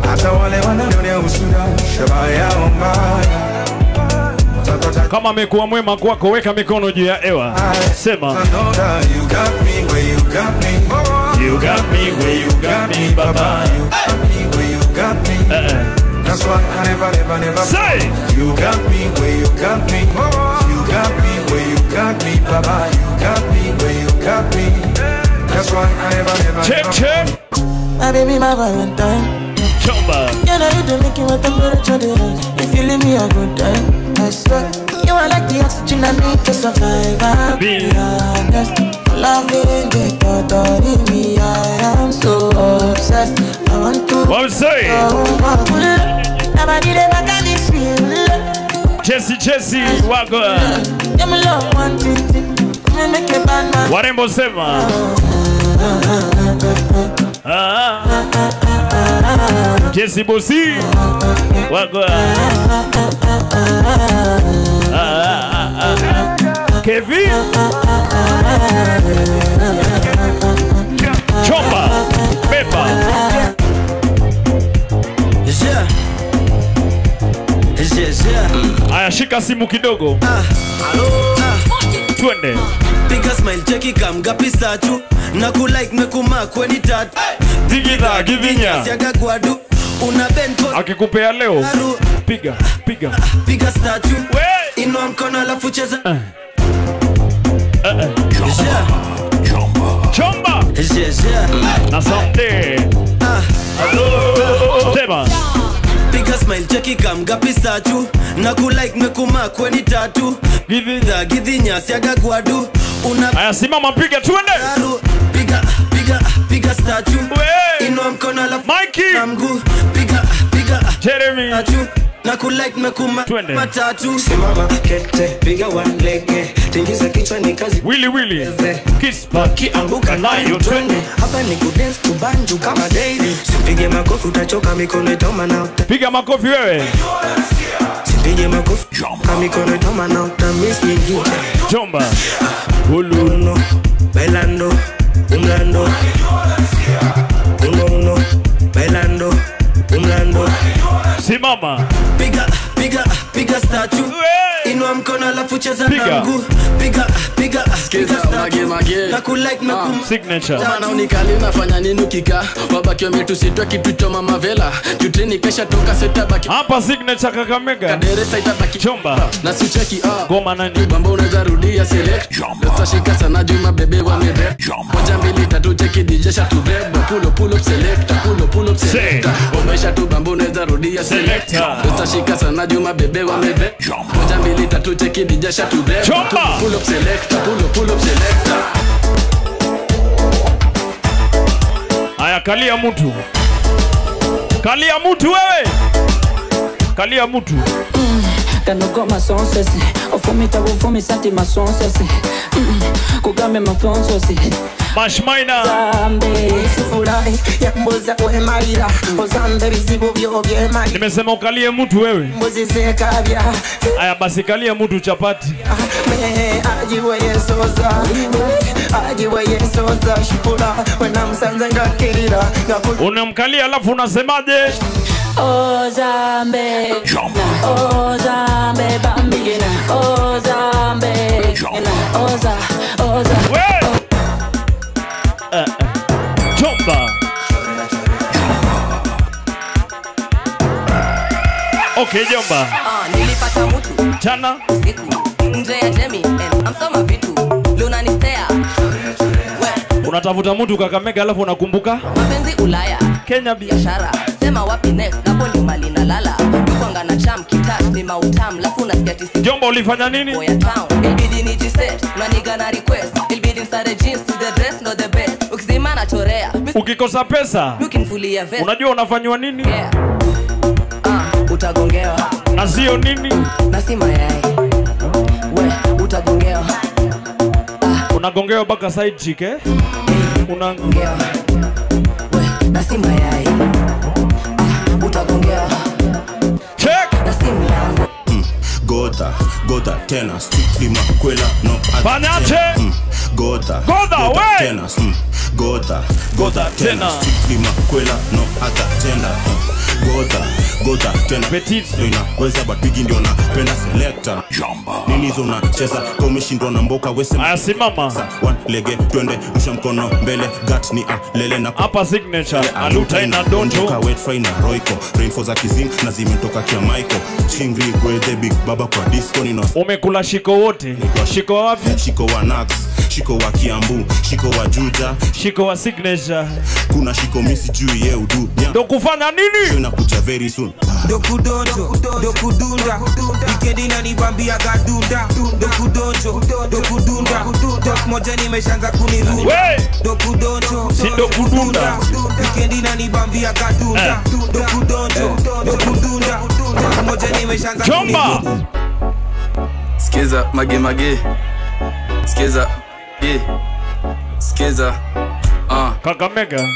Hata wale wananionea usuda. Shabaya mbaya. Kama amekuwa mwema kwako, weka mikono juu ya hewa. Sema. You got me where you got me. You got me where you got me, baba. You got me where you got me. That's why I never say. You got me where you got me. You got me where you got me, baba. You got me where you got me. That's why I never check. My baby, my Valentine. Chomba. You know you don't make it with temperature day. If you leave me a good time, I swear. You are like the oxygen I need to survive. I'll be honest. Loving the thought of me, I am so obsessed. I want to. What I'm saying? Jesse, wako. Warembo sema. Jesse Bosi, wako. Kevin, Chomba, Pepa. Aya, shika simu kidogo. Twende. Piga smile cheki kam gapi statue. Na ku like mekuma kweni tatu. Digida givinya. Siaga kwadu. Una bento. Akikupea leo. Piga statue. Inua mkono alafu cheza. Chomba. Na someday. Tema. Piga smile cheki kam gapi statue. Na ku like mekuma kweni tatu. Givinya siaga kwadu. Aya, simama piga twende. Piga statue. Inua mkono alafu Mikey. Na mguu. Piga Jeremy. Na ku like mekuma matatu. Simama kete, piga one lege. tingiza kichwa ni kazi Willy kiss back anguka nayo twende hapa ni kudance kubanju kama daily sipige makofi utachoka mikono itoma na piga makofi wewe sipige makofi kama mikono itoma na utamiss nyingine Jomba uno bailando umlando uno bailando umlando simama piga statue inua mkono alafu cheza na mguu piga statue na kulike na signature Jana unikali unafanya nini ukika wabaki wametusitwa kitu cha mama vela juteni kesha toka seta baki hapa signature Kakamega kaderesa itabaki Chomba na sicheki goma nani bamba unaweza rudia select tutashika sana juma bebe wamebe moja mbili tatu cheki DJ sha tubeba pull up selector pull up selector umesha tu bamba unaweza rudia selector tutashika sana juma bebe wamebe moja mbili tatu cheki DJ sha tubeba pull up selector pull up selector. Aya kalia mtu wewe kalia mtu Kanoko masonsesi ofumita ufumi santi masonsesi kugambe mafonsesi Mashmaina Zambe sifurahi ya mboza kwa maira Ozambe bizibu vyo vye maira nimesema ukalie mtu wewe mbozi zekabya aya basi kalia mtu chapati ajiwe yesoza shipula wena msanze ngakirira unamkalia alafu unasemaje Ozambe Ozambe bambigina Ozambe Oza Jomba okay Jomba nilipata mtu jana nje ya Jemi amsoma vitu Luna ni stare unatafuta mtu Kakamega alafu unakumbuka mapenzi Ulaya Kenya biashara sema wapi next hapo ni mali na lala kwanga na cham kitach ni mautam lafu unasikia tisi Jomba ulifanya nini boya town ilibidi nijiset na niga na request ilibidi msare jeans to the dress no the best ukizima na chorea ukikosa pesa ukimfulia vest unajua unafanywa nini utagongewa na sio nini na si mayai utagongewa unagongewa mpaka side chick unagongewa na si mayai utagongewa check na si milango Gota tena strictly makwela no Banyache Gota we tena Gota tena strictly makwela no ata tena Gota tena petit ndio inaweza but bigi ndio napenda selector nini hizo unacheza kwa umeshindwa na mboka wewe sema asimama one lege twende rusha mkono mbele gat ni lele na hapa signature aluta ina donjo ka wet fry na roiko rainfall za kizing na zimetoka kia Michael chingri with the big baba kwa disco ni no umekula shiko wote shiko wapi shiko wa Nax shiko wa Kiambu shiko wa Juja shiko wa signature kuna shiko misi juu ye udu ndo kufanya nini tunakuja very soon dokudunda wikendi inanibambia gadunda dokudunda dok moja nimeshaanza kunirudi dokudonjo si dokudunda wikendi inanibambia gadunda dokudunda dok moja nimeshaanza Jomba Skiza mage skiza Kakamega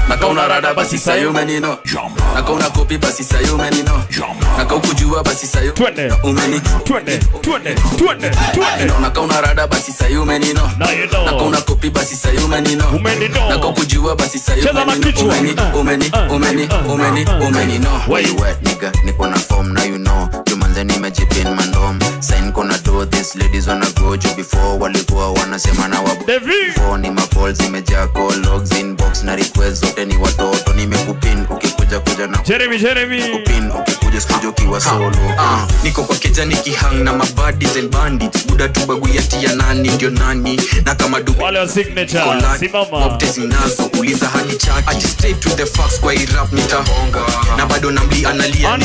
Naka una rada basi sayo menino Naka una kopi basi sayo menino Naka ukujua basi sayo Twende Naka una rada basi sayo menino Naka una kopi basi sayo menino Naka ukujua basi sayo Umeni no Where you at nigga Niko na form now you know Jumanze nimejipin mandom Sign kona do this ladies wanna go juu before walikuwa wanasema na wabu Before ni mapol zimejaa call logs inbox na request zote ni watoto nimekupin ukikuja na Jeremy kupin ukikuja sikuja ukiwa solo niko kwa kijani kihang na mabaddies and bandits buda tu bagui ya nani ndio nani na kama dubu wale wa signature simama optesi nazo uliza hadi chaki I just straight to the facts kwa rap nitahonga na bado namli analia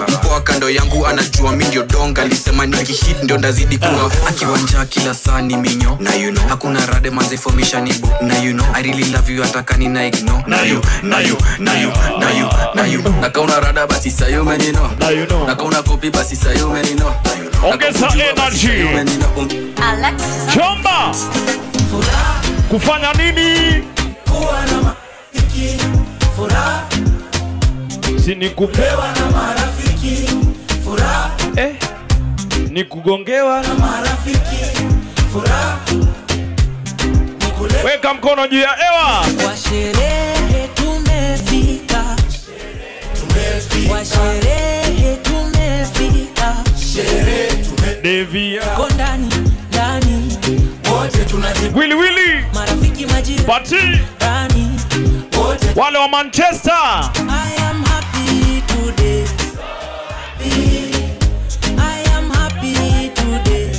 mpoa kando yangu anajua mimi ndio donga alisema nikihit ndio ndazidi kuwa akiwanja kila saa ni minyo na you know hakuna rade manze formation ibo na you know I really love you atakani na ignore na you na kauna rada basi sayo meni umenino. Na kauna kopi basi sahi umenino. Ongeza energy. Chomba. Kufanya nini? Kuwa na marafiki. Furaha. Sini kupewa na marafiki. Furaha. Ni kugongewa na marafiki. Furaha. Weka mkono juu ya hewa. Kwa sherehe tumefika. Kwa sherehe tumefika. Sherehe tumefika. Devia. Kwa ndani. Wote tunajibu. Willy. Marafiki majirani. Party. Wale wa Manchester. I am happy today. I am happy today.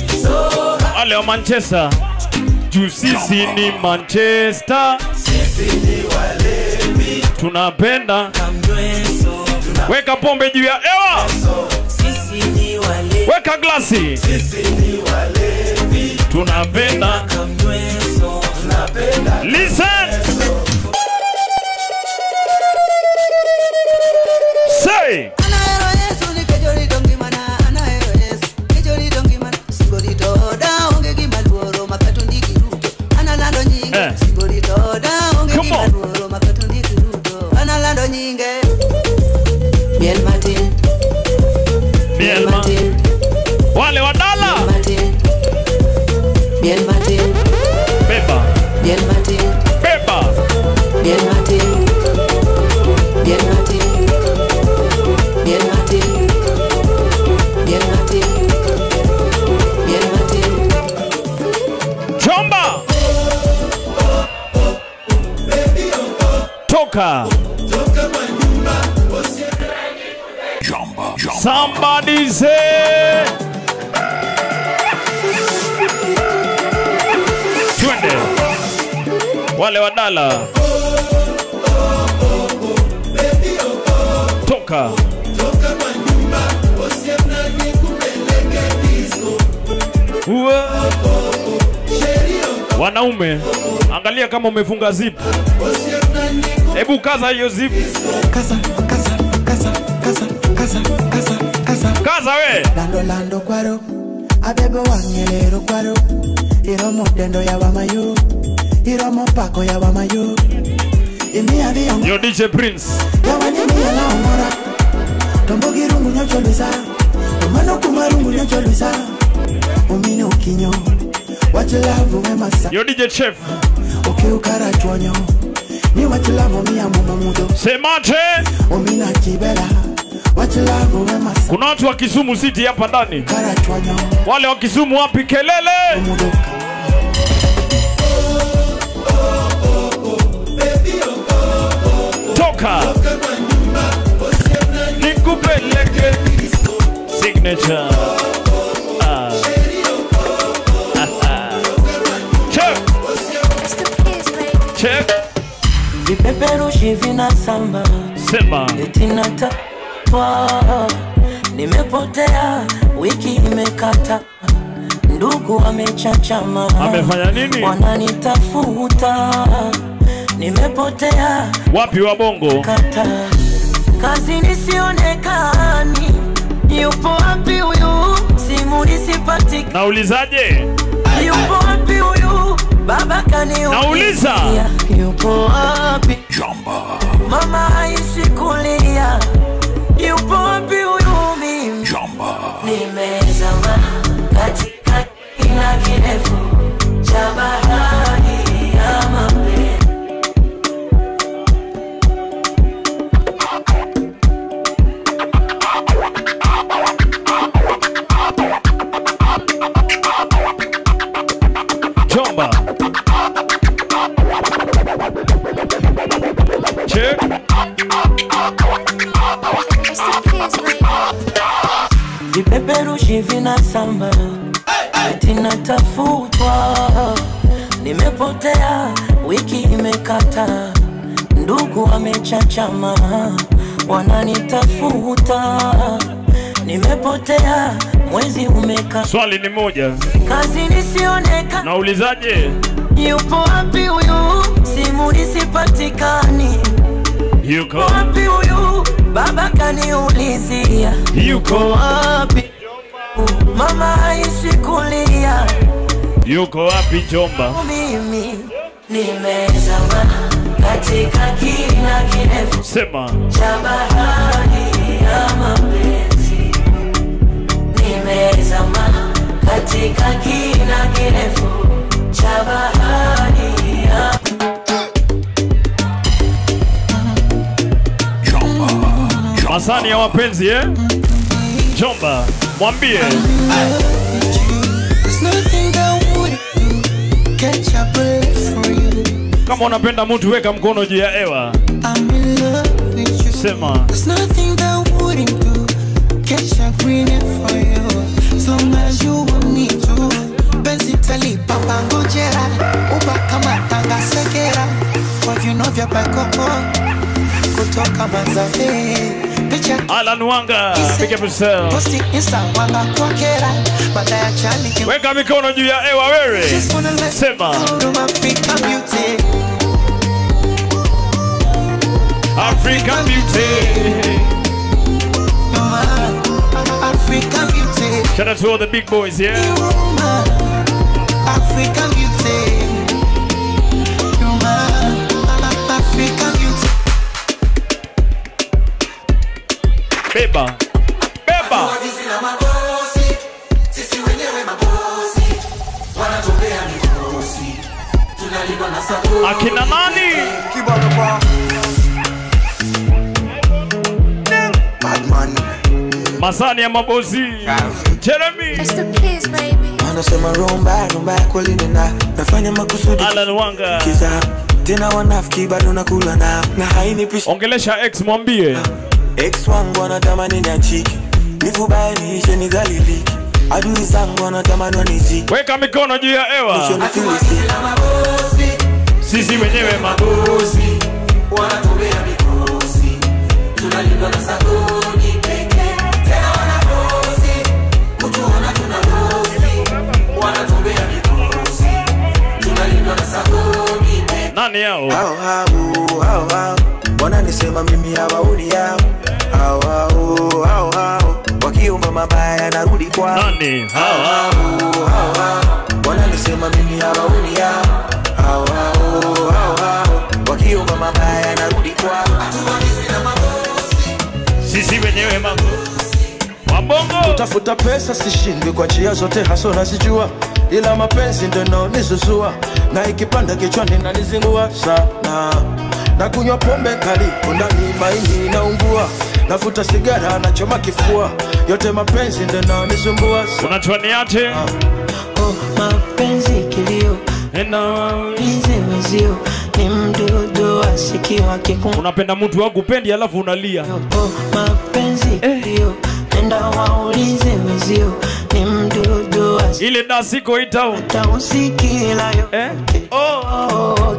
Wale wa Manchester. Juu sisi ni Manchester. Sisi ni walevi. Tunapenda. Weka pombe juu ya hewa. Sisi ni walevi. Weka glasi. Sisi ni walevi. Tunapenda. Tunapenda. Listen. Say. Come on. Bielma. Wale wadala. Beba. Beba. Chomba. Toka. Somebody say. Twende. Wale wadala. Toka. Wanaume, angalia kama umefunga zip. Hebu kaza hiyo zip. Kaza we. Lando kwaro. Abebe wanyelero kwaro. Iromo dendo ya wamayo. Iromo pako ya wamayo. Yo DJ Prince. Yawani miya la umora. Tombo girungu nyocho luisa. Tomano kumarungu nyocho luisa. Umine ukinyo. Wachilavu wemasa. Yo DJ Chef. Ukiukara chonyo. Ni wachilavu miya mumamudo. Semache. Umina kibela. Wachilavu wemasa. Kuna watu wa Kisumu City hapa ndani. Kara chonyo. Wale wa Kisumu wapi kelele? Toka. Nikupeleke. Signature. Check. Check. Vipeperushi vinasamba. Sema. Eti nataka. Nimepotea, wiki imekata. Ndugu wamechachama. Amefanya nini? Wananitafuta. Nimepotea. Wapi wa bongo? Kata. Kazi nisionekani. Yupo wapi huyu? Simu nisipatikani. Naulizaje? Yupo wapi huyu? Baba kaniuliza. Nauliza. Yupo wapi? Jamba. Mama haishi kulia. Yupo wapi huyu mimi? Jamba. Nimezama katika kina kirefu cha bahari ya mapenzi. Jamba. Check. Vipeperushi vinasamba. Eti natafutwa. Nimepotea, wiki imekata. Ndugu wamechachama. Wananitafuta. Nimepotea, mwezi umekata. Swali ni moja. Kazi nisioneka. Naulizaje? Yupo wapi huyu? Simu nisipatikani. Yuko wapi huyu? baba kaniulizia yuko wapi, mama haishi kulia, yuko wapi Jomba? Mimi nimezama katika kina kirefu sema cha bahari ya mapenzi, nimezama katika kina kirefu cha bahari ya Masani ya wapenzi Jomba, mwambie kama unapenda mtu weka mkono juu ya hewa. Sema kutoka Manzave Alan Wanga, pick up yourself. Weka mikono juu ya hewa wewe. Sema African beauty. African beauty. Shout out to all the big boys here. African beauty. African beauty. Beba. Beba. Akina nani? Masani ya mabozi. Jeremy. Anasema rumba kweli nina nafanya makusudi. Alan Wanga. Kiza tena wanafiki bado nakula na hainipishi. Ongelesha ex mwambie. Ex wangu anatamani niachike. Nikubalishe nidhalilike. Adui zangu wanatamani wanizike. Weka mikono juu ya hewa. Sisi wenyewe mabosi. Wanatubea mikosi. Tunalindwa na sabuni pekee. Tena wanabosi. Kutuona tunabosi. Wanatubea mikosi. Tunalindwa na sabuni pekee. Nani yao? Hao. Wananisema mimi hawaoni yao. Hao. Wakiomba mabaya narudi kwao. Nani? Hao. Wananisema mimi hawaoni yao. Hao. Wakiomba mabaya narudi kwao. Sisi wenyewe mabosi. Wabongo. Utafuta pesa sishindwi kwa njia zote haso nazijua. Ila mapenzi ndo inaonizuzua. Na ikipanda kichwani nanizingua sana. Na kunywa pombe kali ndani maini naungua. Nafuta sigara nachoma kifua. Yote mapenzi ndo inaonisumbua. Unachoniaje? Mapenzi kilio. Ize wezio ni mdudu wa sikio akiku. Unapenda mtu wako kupendi alafu unalia. Mapenzi kilio. Nenda waulize wezio ni mdudu wa sikio. Ile dasiko itao. Tausikila yo.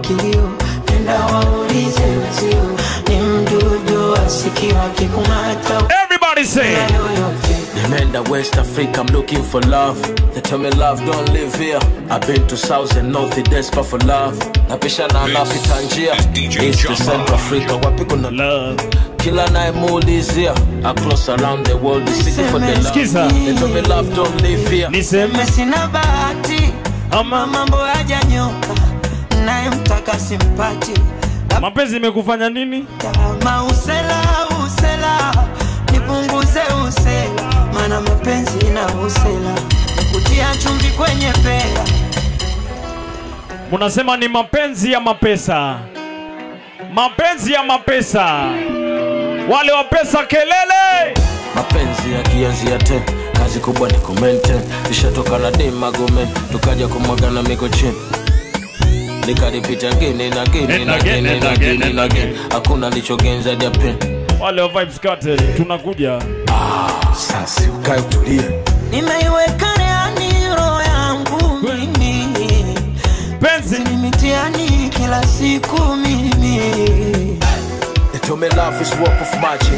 Kilio. Nenda waulize wezio ni mdudu wa sikio akikumata. Everybody say. Remember West Africa, I'm looking for love. They tell me love don't live here. I've been to South and North, they desperate for love. Napishana na pitanjia. East to Central Africa, wapi kuna love. Kila night muulizia. Across around the world, they seeking for the love. They tell me love don't live here. Niseme sina bahati ama mambo hajanyoka. Naye mtaka simpati. Mapenzi imekufanya nini? Kama usela nipunguze usela, maana mapenzi na usela kutia chumvi kwenye pera. Munasema ni mapenzi ya mapesa. Mapenzi ya mapesa. Wale wa pesa kelele. Mapenzi ya kianzi ya ten. Kazi kubwa ni kumaintain. Ishatoka na dema gomen. Tukaja kumwagana miko chini. Nikaripita again. Hakuna lichogenza dia pen. Wale wa vibes cartel tunakuja. Sasa ukae utulie. Nimeiweka ndani roho yangu mimi. Penzi ni mitiani kila siku mimi. told me love is work of magic.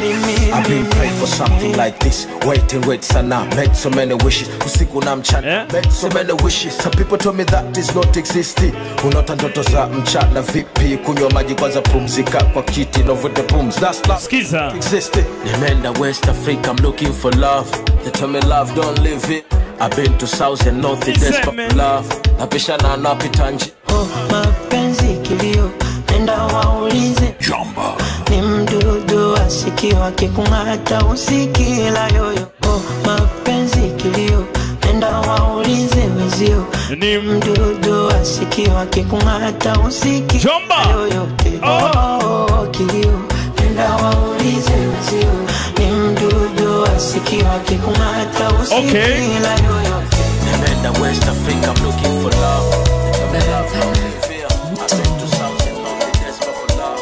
I've been praying for something like this. Wait and wait, sana. Made so many wishes. Usiku na mchana. Made so many wishes. Some people told me that is not existing. Unota ndoto za mchana vipi? Kunywa maji kwanza pumzika kwa kiti. No with the booms. That's not existing. Nimeenda West Africa, I'm looking for love. They told me love don't live it. I've been to South and North, desperate for love. Napisha na napitanji. Oh, mapenzi kilio, nenda waulize Jamba. Ni mdudu asikiwa akikung'ata usikila yoyo. Oh, mapenzi kilio, nenda waulize wezio. Ni mdudu asikiwa akikung'ata usikila yoyo. Oh, kilio, nenda waulize wezio. Ni mdudu asikiwa akikung'ata usikila yoyo. Nimeenda West Africa, I'm looking for love. Tell me love don't live here. I've been to South and North, desperate for love.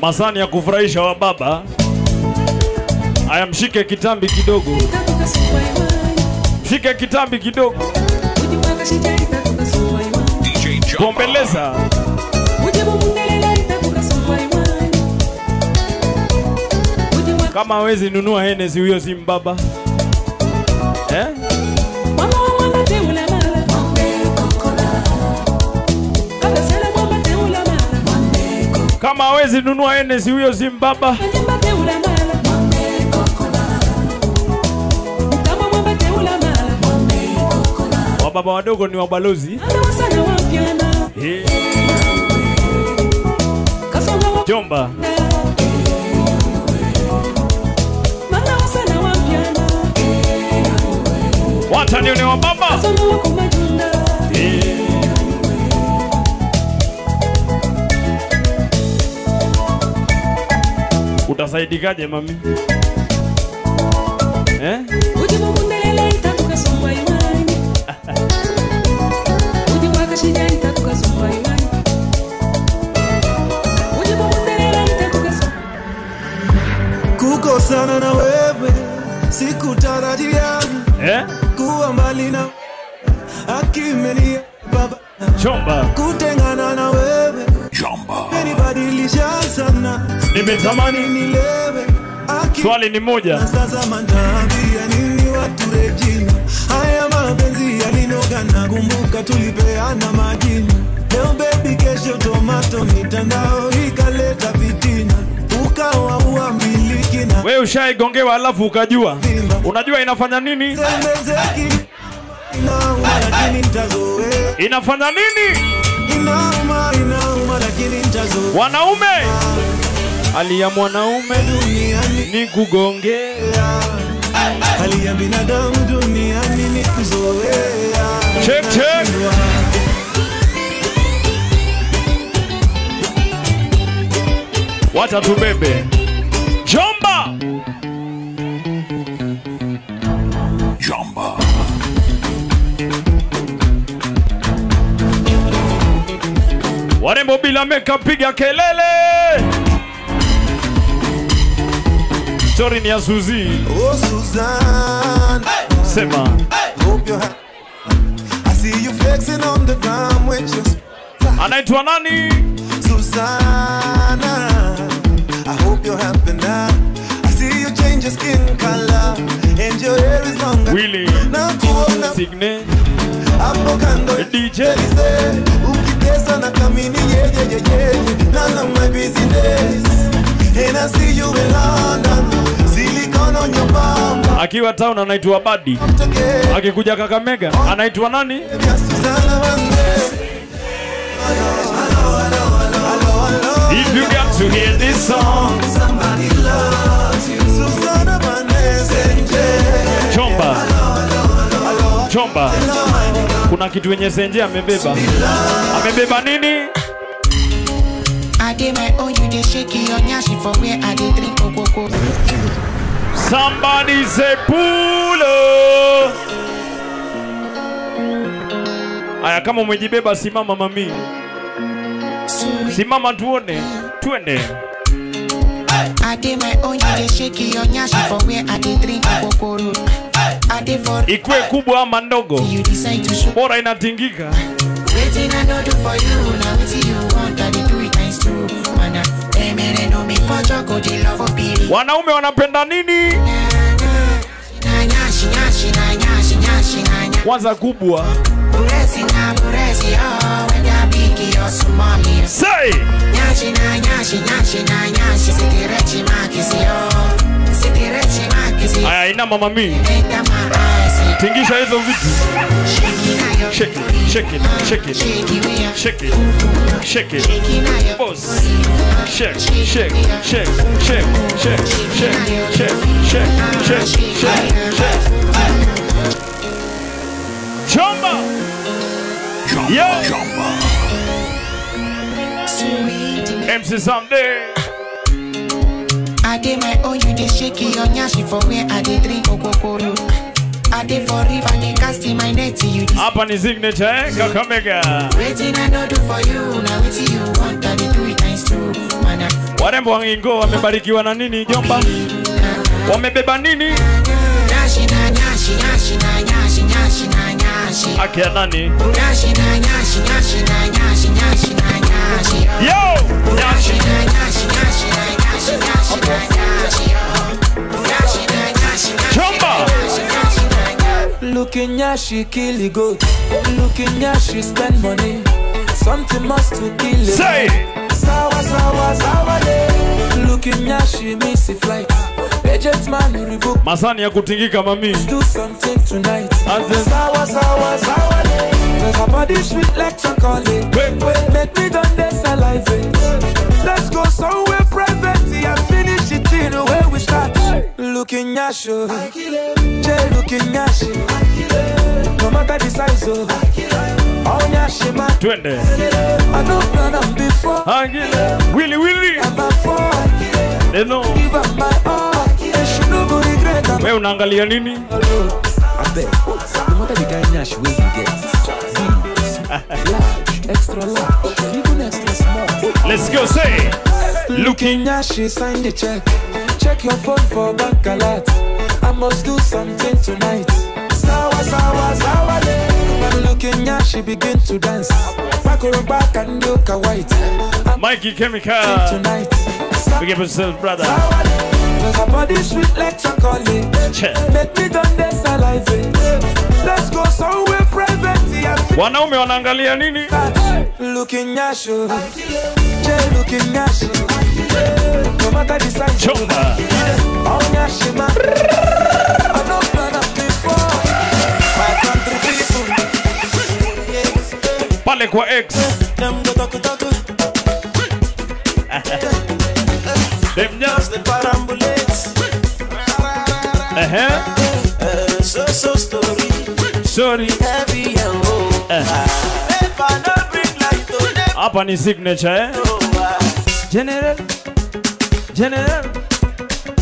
Masani ya kufurahisha wa baba. Aya, mshike kitambi kidogo. Mshike kitambi kidogo. Pombeleza. Kama hawezi nunua Hennessy huyo si mbaba. Eh? Kama hawezi nunua Hennessy huyo si mbaba. Wababa wadogo ni wabalozi. Jomba. Watani ni wababa. Utasaidikaje mami? Eh? Kukosana na wewe sikutarajia. Kuwa mbali na akimenia baba. Jomba. Kutengana na wewe Jomba. Nibadilisha sana. Nimetamani nilewe. Swali ni moja. Sasa mandambia nini watu Regina. Haya mapenzi yalinoga na kumbuka tulipeana majina. Leo baby kesho tomato mitandao ikaleta fitina. Ukawa uambiliki na wewe ushaigongewa alafu ukajua. Unajua inafanya nini? Inafanya nini? Inauma lakini nitazoea. Wanaume hali ya mwanaume ni kugongea. Hali ya binadamu duniani ni kuzoea. Check check. Wacha tubebe. Jomba. Jomba. Warembo bila makeup piga kelele. Story ni ya Suzy. Oh Suzanne. Sema. Hope you're happy. I see you flexing on the ground with your anaitwa nani? Susanna. I hope you're happy now. I see you change your skin color and your hair is longer. Willy. Signe. Hapo kando DJ. Ukitesa na kamini none of my business. And I see you in London. Silicone on your bum. Akiwa town anaitwa Badi. Akikuja Kakamega anaitwa nani? If you got to hear this song, somebody loves you. Chomba. Chomba. Kuna kitu yenye Senje amebeba. Amebeba nini? I did my own, you did shake your nyashi for where I did drink cocoa. Somebody say pulo. Aya, kama umejibeba simama mami. Simama tuone. Twende. I did my own, you did shake your nyashi for where I did drink cocoa. Ikwe kubwa ama ndogo. Bora inatingika. Waiting I don't do for you. Now waiting you want, I do it times two. Mana, emere no me for choco, the love of pili. Wanaume wanapenda nini? Kwanza kubwa. Buresi na buresi, oh, when ya bigi, oh, sumami. Say! Nyashi na nyashi, nyashi na nyashi, sitirechi makisi, oh. Sitirechi makisi. Aya, ina mama mi. Tingisha hizo vitu. Shake it, shake it, shake it, shake it, shake it, boss. Shake, shake, shake, shake, shake, shake, shake, shake, shake, shake. Chomba. Yo. MC Sunday. I did my own, you did shaky on yashi for where I did drink okokoro. I did for river, they casting my net to you. Hapa ni signature, eh? Kakamega. Waiting I don't do for you, now waiting you want, I do it times two. Mana. Warembo wa Ngingo wamebarikiwa na nini jomba? Wamebeba nini? Nyashi na nyashi, nyashi na nyashi, nyashi na nyashi. Akia nani? Nyashi na nyashi, nyashi na nyashi, nyashi na nyashi. Yo! Nyashi na nyashi, nyashi na nyashi, nyashi na nyashi. Nyashi na nyashi, Chomba! Looking nyashi kill the goat. Looking nyashi spend money. Something must to kill it. Say! Sawa sawa sawa le. Looking nyashi miss a flight. Agent man rebook. Masani ya kutingika mami. Do something tonight. Sawa sawa sawa le. Cause her body sweet like chocolate. Make me done this alive. Let's go somewhere private and finish it in the way we start. Looking nyashi. Jay looking nyashi. No matter the size of all nyashi man. Twende. I don't plan on before. Willy Willy. I'm a four. They know. Give up my all. They should not go regret. Wewe unaangalia nini? I bet. No matter the guy nyashi where you get. Large, extra large, even extra small. Let's go say. Looking nyashi, sign the check. Check your phone for bank alert. I must do something tonight. Sawa sawa sawa le. When looking nyashi begin to dance. Back or back and look a white. Mikey Chemical. Tonight. Big up yourself, brother. Her body sweet like chocolate. Make me done this alive. Let's go somewhere private. Wanaume wanaangalia nini? Looking nyashi. Jay looking nyashi. No matter the size. Chomba. All nyashi man. I don't plan up before. My country people. Pale kwa X. Them go talk. Them just the parambulates. So story. Sorry. Heavy and low. If I don't bring light to them. Hapa ni signature, eh? General.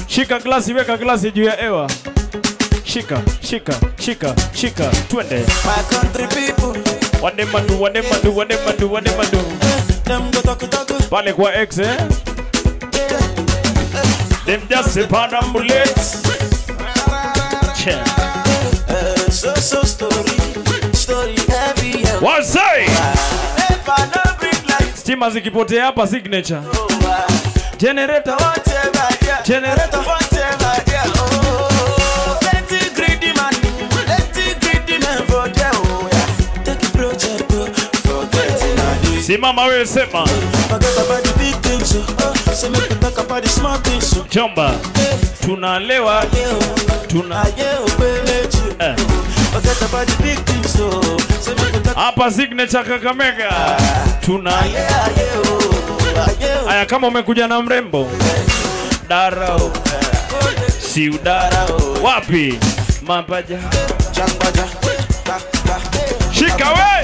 Shika glasi, weka glasi juu ya ewa. Shika. Twende. My country people. Wadema do. Them go talk. Pale kwa X, eh? Them just a parambulates. So story heavy and What say? if I don't bring light. Stima zikipotea hapa signature. Generator. Generator. Let it greedy man for them. Take a project, forget it. Simama wewe sema. Forget about the big things, so make me talk about the small things. Chomba. Tunalewa. Forget about the big things, so make me talk. Hapa signature Kakamega. Aya, kama umekuja na mrembo. Darao. Si udara. Wapi? Mapaja. Shika we.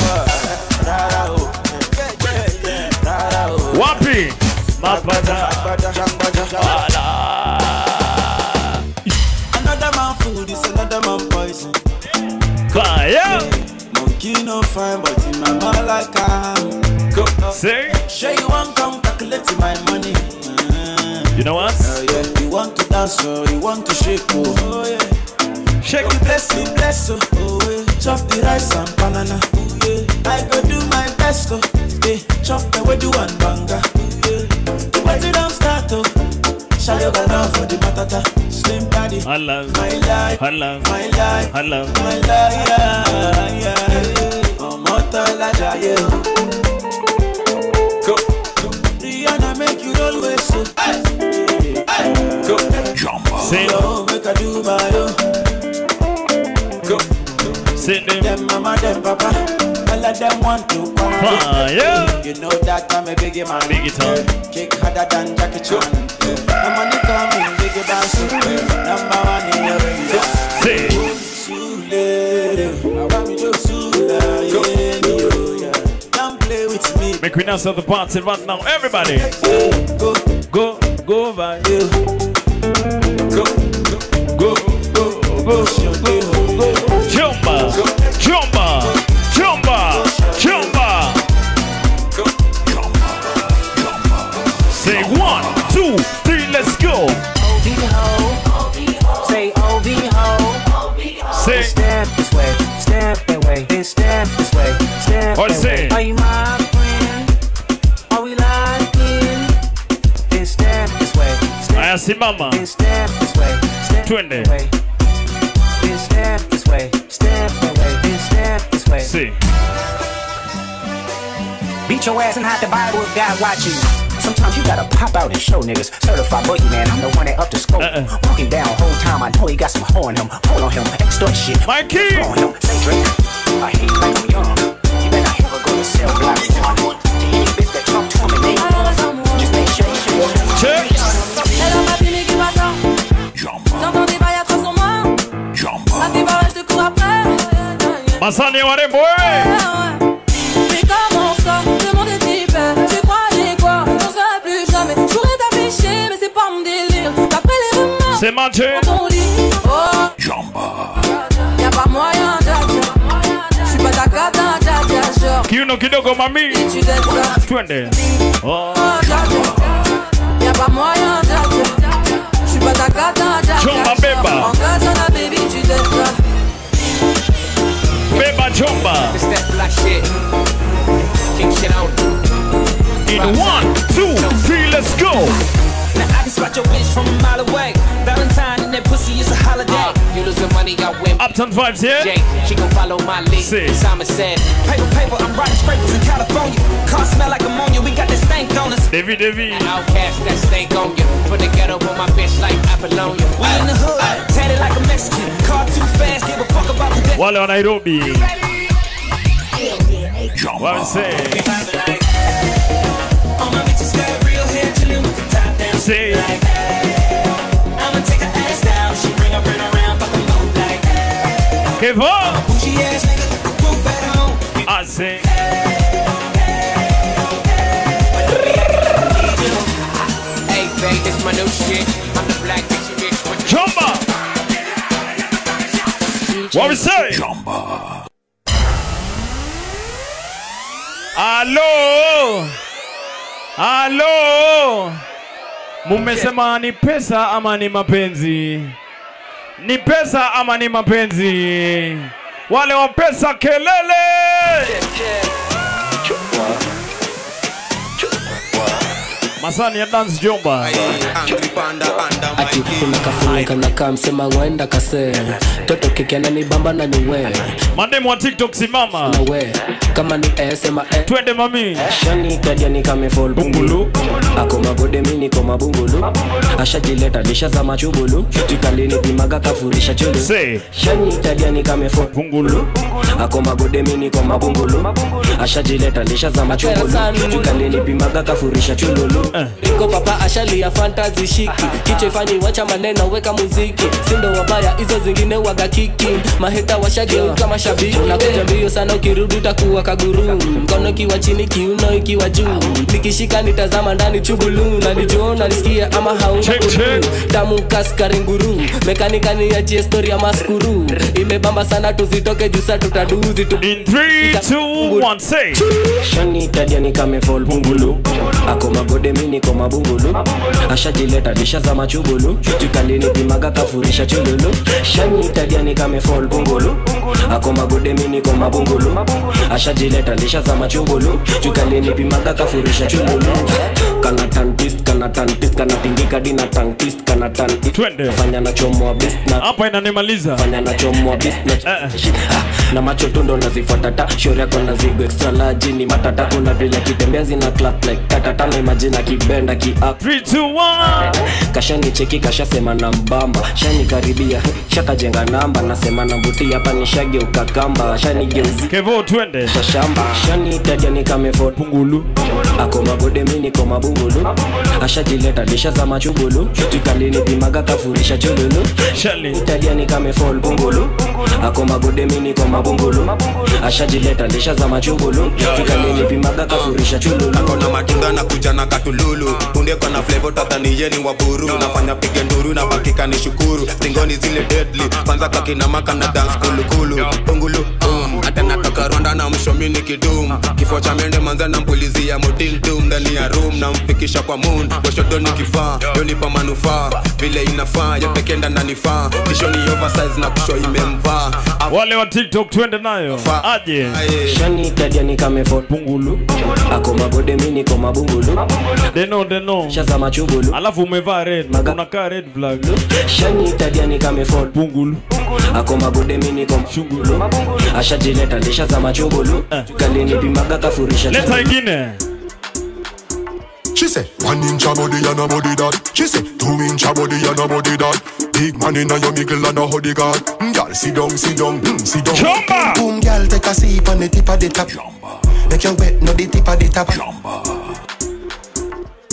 Wapi? Mapaja. Another man food is another man poison. Fire. Monkey no fine, but in my mind like Go. Say. Sure you want come calculate my money. You know what? Yeah. You want to dance, or you want to shake, oh yeah. Shake. Oh, bless you, oh yeah. Chop the rice and banana, oh yeah. I go do my best, oh. Hey, chop the way do one banger. Wait till I'm start, oh. Shall you go down for the matata? Slim body. I love my life. I love my life. I love my life. Yeah. Oh, Motala Jaye. Go. Rihanna make you always so. Go. Jumbo. Say no. Make I do my own. Go. Say them mama, them papa. All of them want to come. Yeah. You know that I'm a biggie man. Biggie time. Kick harder than Jackie Chan. I'm on the coming, biggie dance. Number one in your radio. Say. Don't play with me. Make we now start the party right now. Everybody. Go, go, go, over. Go, go, go, go, go, go. Jumba, jumba, jumba, jumba. Say 1, 2, 3, let's go. Say OV-ho. Say step this way, step that way, then step this way, step or that say. way. Are you my friend? Are we locked in? Then step this way, step I see mama. Then step this way, step that way. Then step this way, step that way, then step this way. See. Beat your ass and hide the Bible if God watching. Sometimes you gotta pop out and show niggas. Certified boogeyman, I'm the one that up the scope. Walking down whole time, I know he got some hoe on him. Hold on him, extort shit. Mikey! Throw on him, say Drake. I hate like I'm young. You better ever go to sell black one. To any bitch that talk to me, they just make sure you show them. Check! Elle a ma fille qui m'attend. J'entends des bails à toi sur moi. À ce qui paraît, je te cours après. Masani warembo, Mais comment ça? Le monde est hyper. Tu croyais quoi? On se verra plus jamais. Je pourrais t'afficher, mais c'est pas mon délire. D'après les rumeurs, c'est manché. On dit, oh, y'a pas moyen, dja. J'suis pas ta cata, dja, genre. Kiuno kidogo mami. Tu dettes ça. Twende. Oh, y'a pas moyen, dja. J'suis pas ta cata, dja. Chomba beba. En katana, baby, tu dettes ça. Beba chomba. It's that black shit. King shit out. In 1, 2, 3, let's go. Now I can spot your bitch from a mile away. Valentine and that pussy is a holiday. You losing money, I win. Uptown vibes here. Jay, she gon' follow my lead. Simon said, paper, I'm riding scrapers in California. Car smell like ammonia, we got this stank on us. David. Outcast that stank on you. Put the ghetto on my bitch like Apollonia. We in the hood, tatted like a Mexican. Car too fast, give a fuck about the death. Wale wa Nairobi. What I'm saying? All my bitches got real hair, chillin' with the top down. Say. I'ma take her ass down. She bring her friend around, fuck them both like. Que va? Bougie ass nigga, move at home. I say. Hey, babe, this my new shit. I'm the black bitch with Jumba. What we say? Jumba. Hello. Hello. Mumesema ni pesa ama ni mapenzi? Ni pesa ama ni mapenzi? Wale wa pesa kelele. Masani ya dance jomba. Ati kuna kafunika na kamsema wenda kase. Toto kikiana ni bamba na niwe. Mandemu wa TikTok simama. Nawe. Kama ni sema twende mami. Shani kadia ni kame fall bungulu. Ako magode mini koma bungulu. Asha jileta disha za machubulu. Tukali ni pimaga kafurisha chulu. Shani kadia ni kame fall bungulu. Ako magode mini koma bungulu. Asha jileta disha za machubulu. Tukali ni pimaga kafurisha chululu. Iko papa ashali ya fantasy shiki. Kiche fanyi wacha maneno weka muziki. Sindo wabaya hizo zingine waga kiki. Maheta washageuka mashabiki. Unakuja mbio sana ukirudi utakuwa kaguru. Mkono ikiwa chini kiuno ikiwa juu. Nikishika nitazama ndani chubulu. Na nijiona nisikia ama hauna kuru. Tamu kaskari nguru. Mekanika ni ya story ya maskuru. Imebamba sana tuzitoke jusa tutaduzi tu. In 3, 2, 1 say. Shani tadia ni kame fall bungulu. Ako magode mimi niko mabungulu. Ashajileta disha za machubulu. Tukalini pimaga kafurisha chululu. Shani tadiani kame fall bungulu. Ako magode mimi niko mabungulu. Ashajileta disha za machubulu. Tukalini pimaga kafurisha chululu. Kana tantist, kana tingika dina tantist, kana tantist. Twende. Fanya na chomo beast na. Hapa inanimaliza. Fanya na chomo beast na. Na macho tundo nazifuata ta. Shore yako na zigo extra large ni matata kuna vile kitembea zina clap like tatata na imagine kibenda ki up 3 2 1 Kashani cheki kashasema na mbamba shani karibia shakajenga namba nasema na mbuti hapa ni shage ukakamba shani geuzi Kevo twende shamba shani tadia ni kame for pungulu ako magode mimi niko mabungulu ashajileta disha za machubulu tukalini pimaga kafurisha chululu shali tadia ni kame for pungulu ako magode mimi niko mabungulu ashajileta disha za machubulu tukalini pimaga kafurisha chululu akona matunda na kuja na katululu punde kwa na flavor tatani yeni waburu nafanya pige nduru na bakika ni shukuru stingoni zile deadly kwanza kakina maka na dance kulukulu pungulu hata natoka Rwanda na mshomini kidum kifo cha mende manza na mpulizi ya motil doom ndani ya room na mfikisha kwa moon washoto ni kifaa yoni pa manufaa vile inafaa yote kenda na nifaa tisho ni oversize na kusho imemvaa wale wa TikTok twende nayo aje shani tadia ni kame for pungulu ako magode mimi niko mabungulu deno shaza machubulu alafu umevaa red unakaa red flag shani tadia ni kame for pungulu ako magode mimi niko mchungulu ashajileta lisha za machubulu kalini pimaga kafurisha leta ingine. She say 1 inch body and a body that. She say 2 inch body and a body that. Big man in a your mickle and a hoodie guard. Girl, sit down, sit down. Jumba. Boom, girl, take a sip on the tip of the top. Jumba. Make your wet, no the tip of the top. Jumba.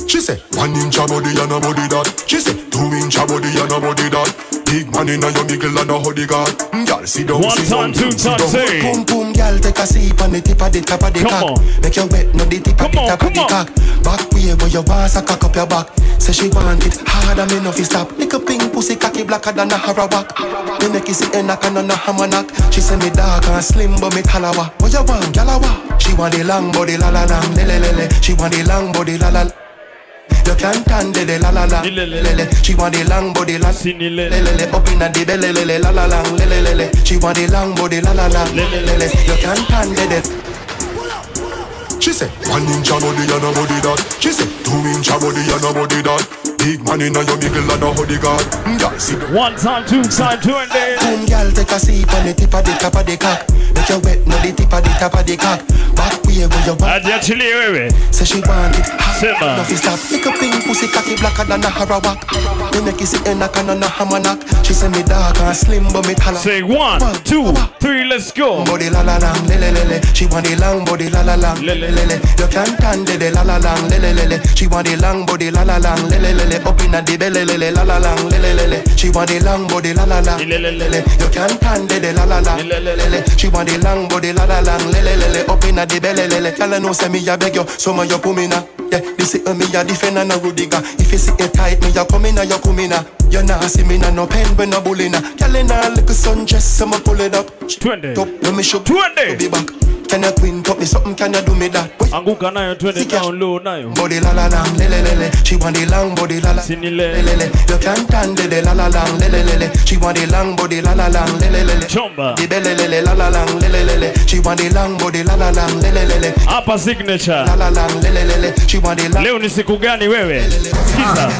She say 1 inch body and a body that. She say 2 inch body and a body that. Big man in a your mickle and a hoodie guard. Girl, sit down, sit down. 1 time, 2 time, say. Boom, boom, girl, take a sip on the tip of the top of the cock. Make your wet, no the tip of the top of the cock. Back way where your boss a cock up your back. Say she want it harder, me no fi stop. Lick a pink pussy cocky blacker than a haraback. Me make it sit in a can on a hammer knock. She say me dark and slim but me talawa. What you want, galawa? She want the long body la la lang, le le le le. She want the long body la la. You can't stand the la la la. She want the long body la le le le. Up inna the belly le le la la lang, le le le le. She want the long body la la la le le le. You can't stand the. She say 1 inch body and a body that. She say 2 inch body and a body that. Big man in a your mickle and a hoodie guard. Girl, sit down. 1 time, 2 time, 2 and then. Boom, girl, take a sip on the tip of the top of the cock. Make your wet, no the tip of the top of the cock. Back way where you want. Actually, wewe. Say she want it. Sema. No fi stop. Make a pink pussy cocky blacker than a haraback. Me make it sit in a can on a hammer knock. She say me dark and slim but me tall. Say 1 2 3, let's go. Body la la lang, le le le le. She want the long body la la lang, le le le le. You can't stand the la la lang, le le le le. She want the long body la la lang, le le le le. Up inna the belly le le la la lang, le le le le. She want the long body la la lang, le le le le. You can't stand the la la lang, le le le le. She want the long body la la lang, le le le le. Up inna the belly le le. Girl, I know say me a beg you, so me you pull me na. Yeah, this is me a defend and a Rudiger. If you sit it tight, me a come in, you come in. You nah see me no pen when no bully na. Girl, in a little sundress, so me pull it up. 20. Top, when me shook, 20. Be back. Can you queen top me something? Can you do me that? Anguka nayo 20 down low nayo. Body la la lang, le le le le. She want the long body la la. Sinile. Le le le. You can't stand the la la lang, le le le le. She want the long body la la lang, le le le le. Chomba. The belly le le la la lang, le le le le. She want the long body la la lang, le le le le. Hapa signature. La la lang, le le le le. She want the long. Leo ni siku gani wewe? Sikiza.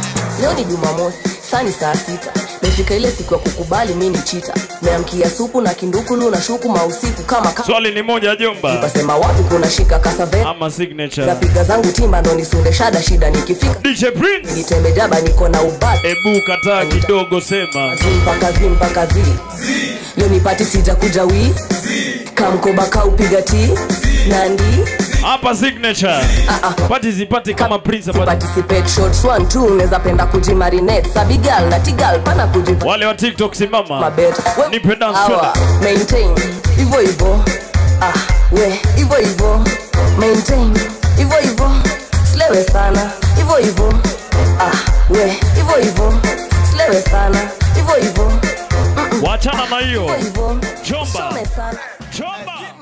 Leo ni Jumamosi, saa ni saa 6. Mefika ile siku ya kukubali mimi ni cheater. Meamkia supu na kindukulu na shuku mausiku kama swali ni moja jomba. Nikasema wapi kuna shika kasave ama signature. Napiga zangu timba ndo nisunde shada shida nikifika. DJ Prince. Nitemejaba niko na ubati. Ebu kataa kidogo sema. Mpaka zi. Leo nipati sija kuja wi. Kamkoba kaupiga ti. Nandi. Hapa signature. Pati zipati kama Prince hapa. Participate shots 1 2 unaweza penda kujimarinate. Sabigal na tigal pana kujiva. Wale wa TikTok simama. Nipe dance swada. Maintain. Ivo ivo. We. Ivo ivo. Maintain. Ivo ivo. Slewe sana. Ivo ivo. We. Ivo ivo. Slewe sana. Ivo ivo. Wachana na hiyo. Jomba. Jomba.